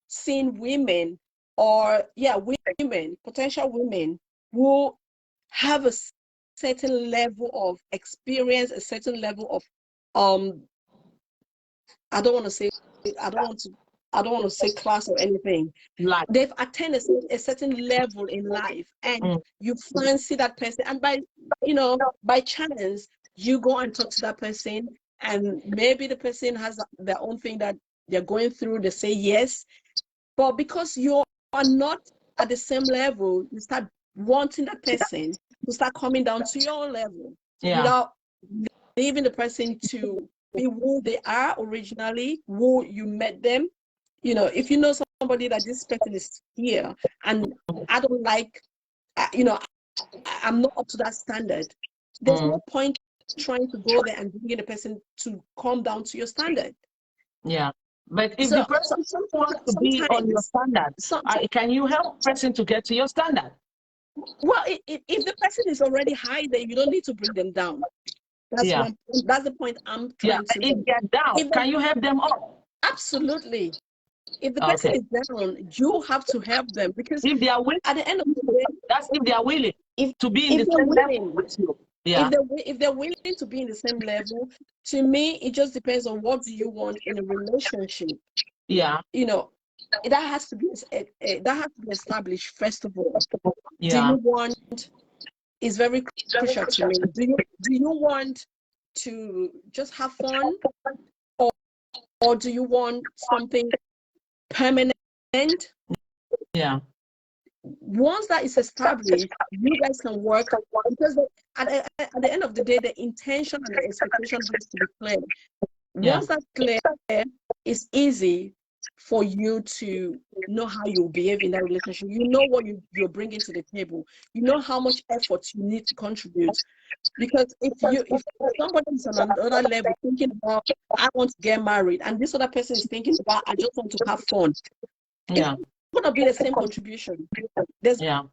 seeing women, or yeah, women, potential women, who have a certain level of experience, a certain level of um I don't want to say I don't want to I don't want to say class or anything. like, They've attained a certain level in life, and mm, you fancy that person, and by chance you go and talk to that person, and maybe the person has their own thing that they're going through. They say yes, but because you are not at the same level, you start wanting that person to start coming down to your level, yeah, without leaving the person to be who they are originally, who you met them. If you know somebody that this person is here, and I don't like, I'm not up to that standard, there's mm, no point trying to go there and bring the person to come down to your standard. yeah. But if the person wants to be on your standard, can you help the person to get to your standard? Well, if the person is already high, then you don't need to bring them down. That's that's the point I'm trying to make. If they're down, can you help them up? Absolutely. If the person is down, you have to help them, because if they are willing, at the end of the day, that's if they are willing to be in the same level with you. Yeah. If they're willing to be in the same level, to me, it just depends on what do you want in a relationship. Yeah. You know, that has to be established first of all. Yeah. Do you want? Is very crucial to me. Do you want to just have fun, or do you want something permanent? Yeah. Once that is established, you guys can work, because at the end of the day, the intention and the expectation has to be clear. Once that's clear, it's easy for you to know how you behave in that relationship. You know what you're bringing to the table. You know how much effort you need to contribute. Because if somebody is on another level thinking about, I want to get married, and this other person is thinking about, I just want to have fun, it's going to be the same contribution. There's going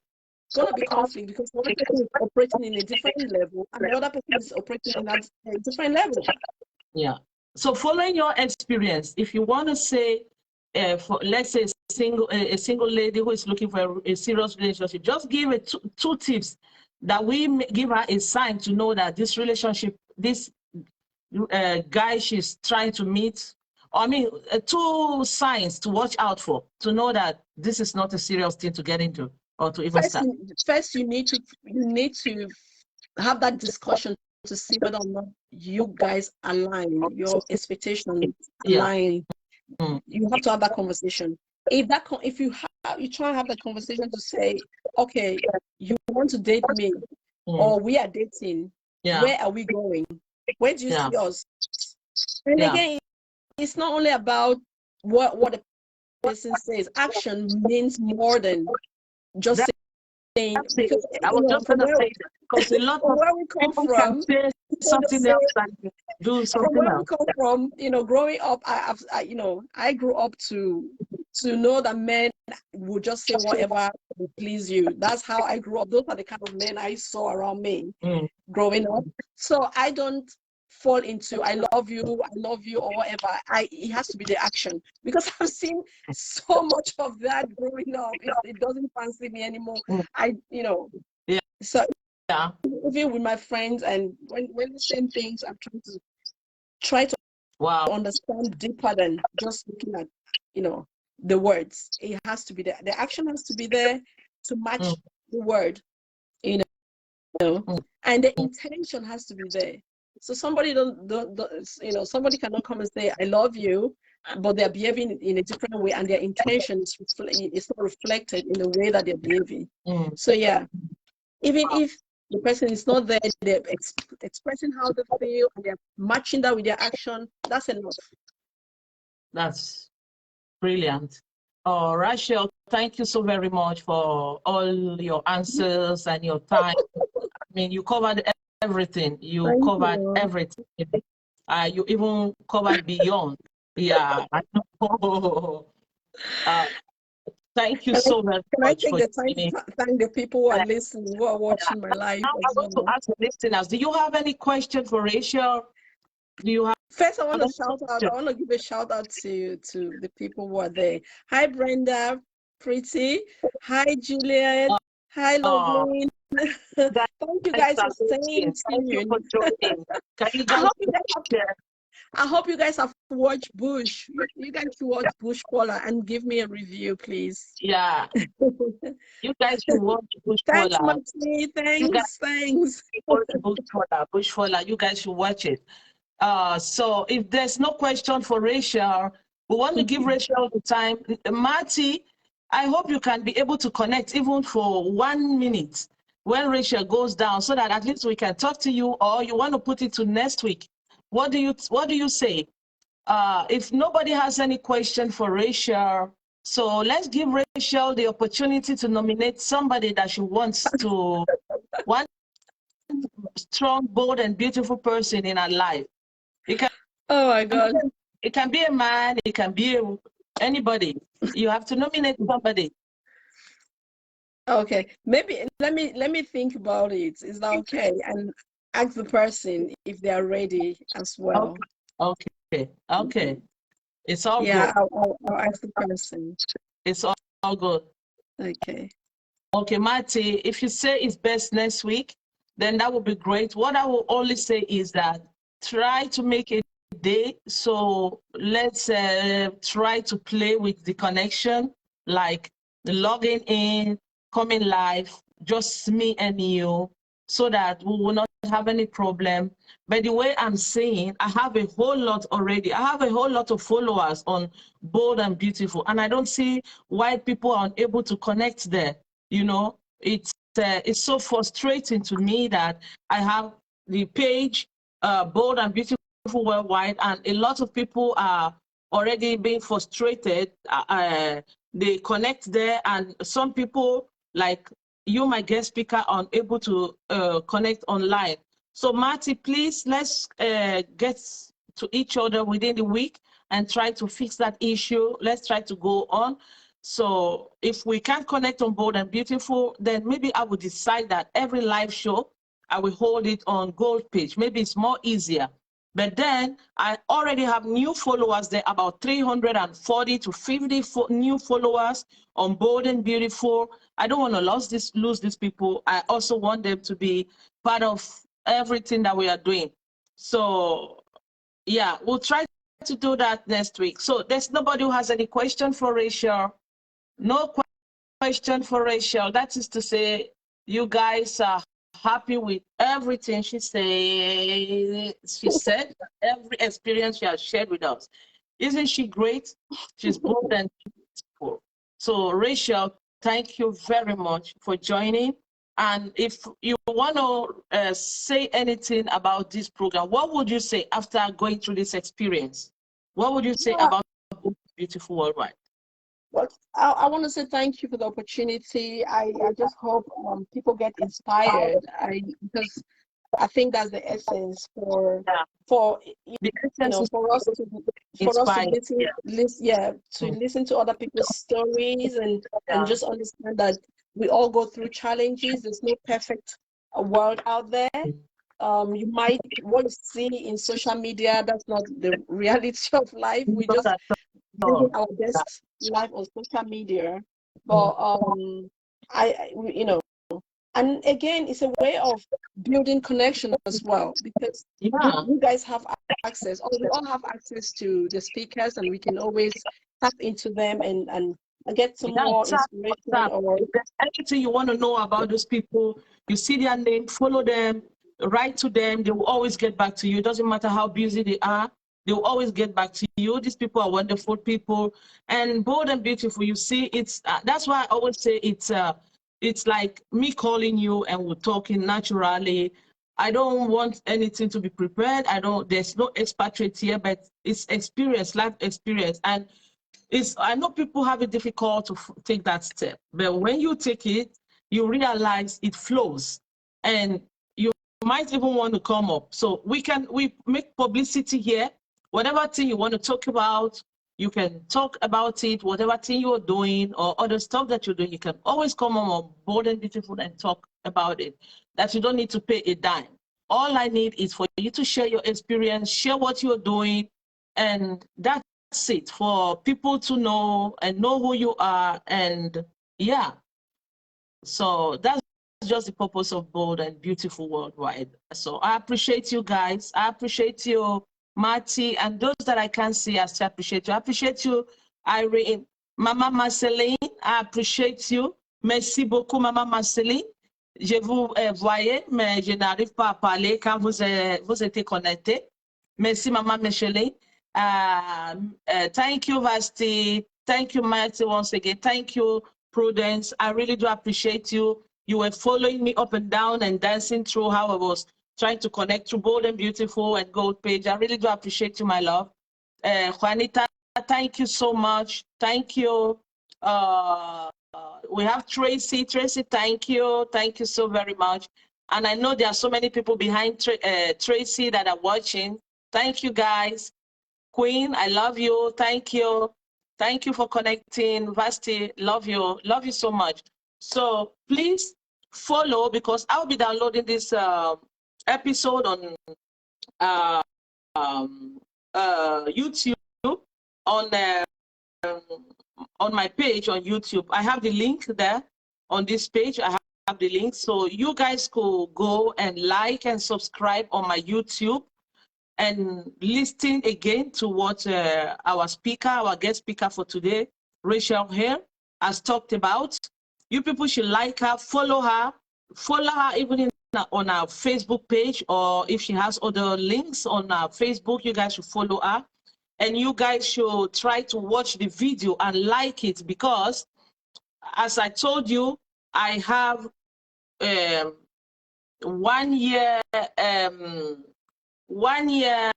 to be conflict, because one person is operating in a different level and the other person is operating in a different level. Yeah. So following your experience, if you want to say, for let's say a single lady who is looking for a serious relationship, just give her two tips that we give her a sign to know that this relationship, this guy she's trying to meet, I mean, 2 signs to watch out for to know that this is not a serious thing to get into or to even start. First, you need to have that discussion to see whether or not you guys align, your expectations align. You have to have that conversation. If you try and have that conversation to say, okay, you want to date me, or we are dating, where are we going? Where do you see us? And again, it's not only about what the person says. Action means more than just saying. Because I was just going to say that, because a lot of where we come from, say something else and do something where else. we come from, growing up, I grew up to know that men would just say whatever would please you. That's how I grew up. Those are the kind of men I saw around me growing up. So I don't fall into I love you or whatever. It has to be the action, because I've seen so much of that growing up. It doesn't fancy me anymore. So even with my friends, and when the same things, I'm trying to understand deeper than just looking at the words. It has to be there. The action has to be there to match the word, and the intention has to be there. So somebody somebody cannot come and say I love you, but they're behaving in a different way, and their intention is not reflected in the way that they're behaving. So even if the person is not there, they're expressing how they feel, and they're matching that with their action, that's enough. That's brilliant. Oh, Rashel, thank you so very much for all your answers and your time. I mean, you covered everything. You covered everything. You even covered beyond. Yeah. Thank you so very much. Can I take the time to thank the people who are listening, who are watching my live? I want to ask the listeners, do you have any question for Rashel? Do you have? First, I want to shout out. I want to give a shout out to the people who are there. Hi, Brenda, Pretty. Hi, Juliet. Hi, Lovely. Thank you guys for staying tuned. I hope you guys have watched Bush. You guys should watch Bush Paula and give me a review, please. Yeah. You guys should watch Bush Thanks, Paula. Thanks. Bush Paula. You guys should watch it. So if there's no question for Rashel, we want to give Rashel the time. Marty, I hope you can be able to connect even for 1 minute when Rashel goes down, so that at least we can talk to you, or you want to put it to next week. What do you say? If nobody has any question for Rashel, so let's give Rashel the opportunity to nominate somebody that she wants to, one strong, bold, and beautiful person in her life. Oh my God. It can be a man, it can be anybody. You have to nominate somebody. Okay, maybe let me think about it. Is that okay? And ask the person if they are ready as well. Okay. It's all Yeah, good. I'll ask the person. It's all good. Okay. Okay, Marty, if you say it's best next week, then that would be great. What I will only say is that try to make a day. So let's try to play with the connection, like logging in, coming live, just me and you, so that we will not have any problem. But the way I'm saying, I have a whole lot already. I have a whole lot of followers on Bold and Beautiful, and I don't see why people are unable to connect there. You know, it's so frustrating to me that I have the page Bold and Beautiful Worldwide, and a lot of people are already being frustrated. They connect there, and some people, like you, my guest speaker, are unable to connect online. So Marty, please, let's get to each other within the week and try to fix that issue. Let's try to go on. So if we can't connect on Bold and Beautiful, then maybe I would decide that every live show, I will hold it on Gold page. Maybe it's more easier. But then I already have new followers there, about 340 to 50 new followers on Bold and Beautiful. I don't want to lose these people. I also want them to be part of everything that we are doing. So yeah, we'll try to do that next week. So there's nobody who has any question for Rachel. No question for Rachel. That is to say, you guys are happy with everything she said, every experience she has shared with us. Isn't she great? She's bold and beautiful. So Rachel, thank you very much for joining. And if you want to say anything about this program, what would you say after going through this experience? What would you say about Beautiful Worldwide? Well, I want to say thank you for the opportunity. I just hope people get inspired. Because I think that's the essence for for us to listen to other people's stories and just understand that we all go through challenges. There's no perfect world out there. You might what you see in social media, that's not the reality of life. We just living our best life on social media. But and again, it's a way of building connection as well, because you guys have access, or we all have access to the speakers, and we can always tap into them and get some more inspiration. Or if there's anything you want to know about those people, you see their name, follow them, write to them. They will always get back to you. It doesn't matter how busy they are. They will always get back to you. These people are wonderful people and Bold and Beautiful. You see, it's that's why I always say it's like me calling you and we're talking naturally. I don't want anything to be prepared. There's no expatriate here, but it's experience, life experience. And I know people have it difficult to take that step, but when you take it, you realize it flows. And you might even want to come up. So we make publicity here. Whatever thing you want to talk about, you can talk about it. Whatever thing you're doing or other stuff that you're doing, you can always come on Bold and Beautiful and talk about it. That you don't need to pay a dime. All I need is for you to share your experience, share what you're doing, and that's it, for people to know and know who you are. And yeah, so that's just the purpose of Bold and Beautiful Worldwide. So I appreciate you guys. I appreciate you, Marty, and those that I can't see, I still appreciate you. I appreciate you, Irene. Mama Marceline, I appreciate you. Merci beaucoup, Mama Marceline. Je vous voyais, mais je n'arrive pas à parler quand vous étiez connecté. Merci, Mama Marceline. Thank you, Vasti. Thank you, Marty, once again. Thank you, Prudence. I really do appreciate you. You were following me up and down and dancing through how I was trying to connect to Bold and Beautiful and Gold page. I really do appreciate you, my love. Juanita, thank you so much. Thank you. We have Tracy. Tracy, thank you. Thank you so very much. And I know there are so many people behind Tracy that are watching. Thank you, guys. Queen, I love you. Thank you. Thank you for connecting. Vasti, love you. Love you so much. So please follow, because I'll be downloading this episode on uh, YouTube, on my page on YouTube. I have the link there on this page. I have the link. So you guys could go and like and subscribe on my YouTube and listen again to what our guest speaker for today, Rashel Hale, has talked about. You people should like her, follow her even on our Facebook page, or if she has other links on our Facebook, you guys should follow her. And you guys should try to watch the video and like it, because as I told you, I have 1 year 1 year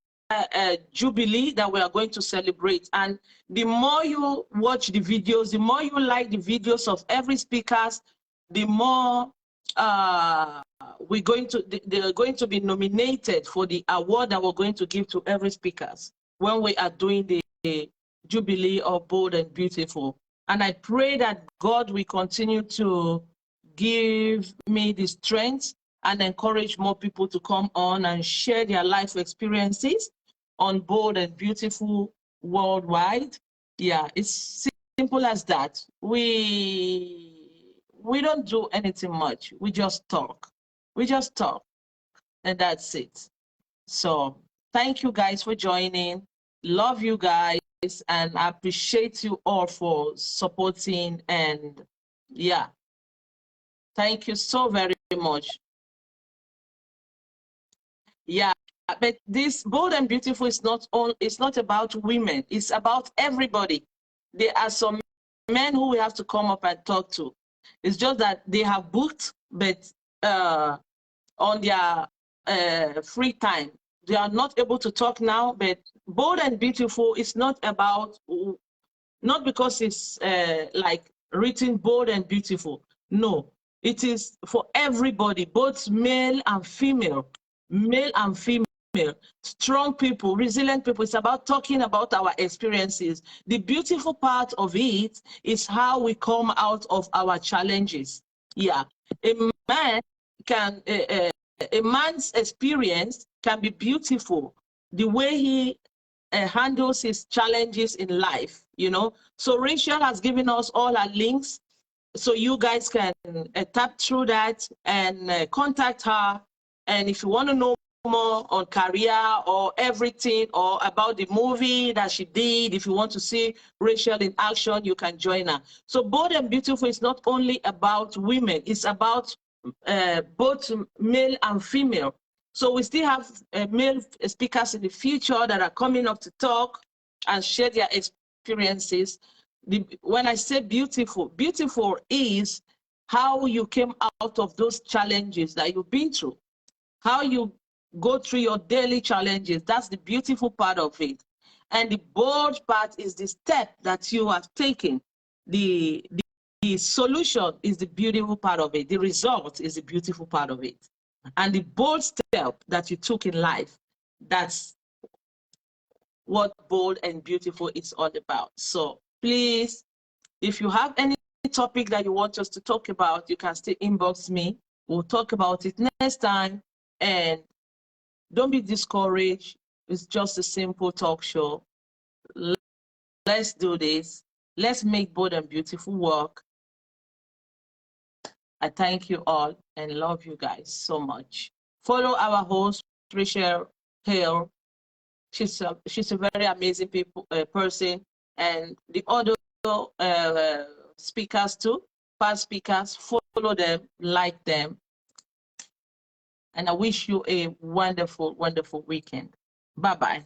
jubilee that we are going to celebrate. And the more you watch the videos, the more you like the videos of every speakers, the more they're going to be nominated for the award that we're going to give to every speakers when we are doing the Jubilee of Bold and Beautiful. And I pray that God will continue to give me the strength and encourage more people to come on and share their life experiences on Bold and Beautiful worldwide. Yeah, it's simple as that. We don't do anything much. We just talk. We just talk, and that's it. So thank you guys for joining. Love you guys, and I appreciate you all for supporting. And yeah, thank you so very much. Yeah, but this Bold and Beautiful is it's not about women. It's about everybody. There are some men who we have to come up and talk to. It's just that they have booked, but on their free time, they are not able to talk now. But Bold and Beautiful is not because it's like written Bold and Beautiful. No, it is for everybody, both male and female, strong people, resilient people. It's about talking about our experiences. The beautiful part of it is how we come out of our challenges. Yeah, a man can, a man's experience can be beautiful. The way he handles his challenges in life, you know. So Rachel has given us all our links, so you guys can tap through that and contact her. And if you want to know more on career or everything, or about the movie that she did, if you want to see Rachel in action, you can join her. So Bold and Beautiful is not only about women, it's about both male and female. So we still have male speakers in the future that are coming up to talk and share their experiences. When I say beautiful, beautiful is how you came out of those challenges that you've been through, how you go through your daily challenges. That's the beautiful part of it. And the bold part is the step that you have taken. The solution is the beautiful part of it. The result is the beautiful part of it. And the bold step that you took in life, that's what Bold and Beautiful is all about. So please, if you have any topic that you want us to talk about, you can still inbox me. We'll talk about it next time. And don't be discouraged. It's just a simple talk show. Let's do this. Let's make Bold and Beautiful work. I thank you all and love you guys so much. Follow our host, Rashel Hale. She's a very amazing person. And the other speakers too, past speakers, follow them, like them. And I wish you a wonderful, wonderful weekend. Bye-bye.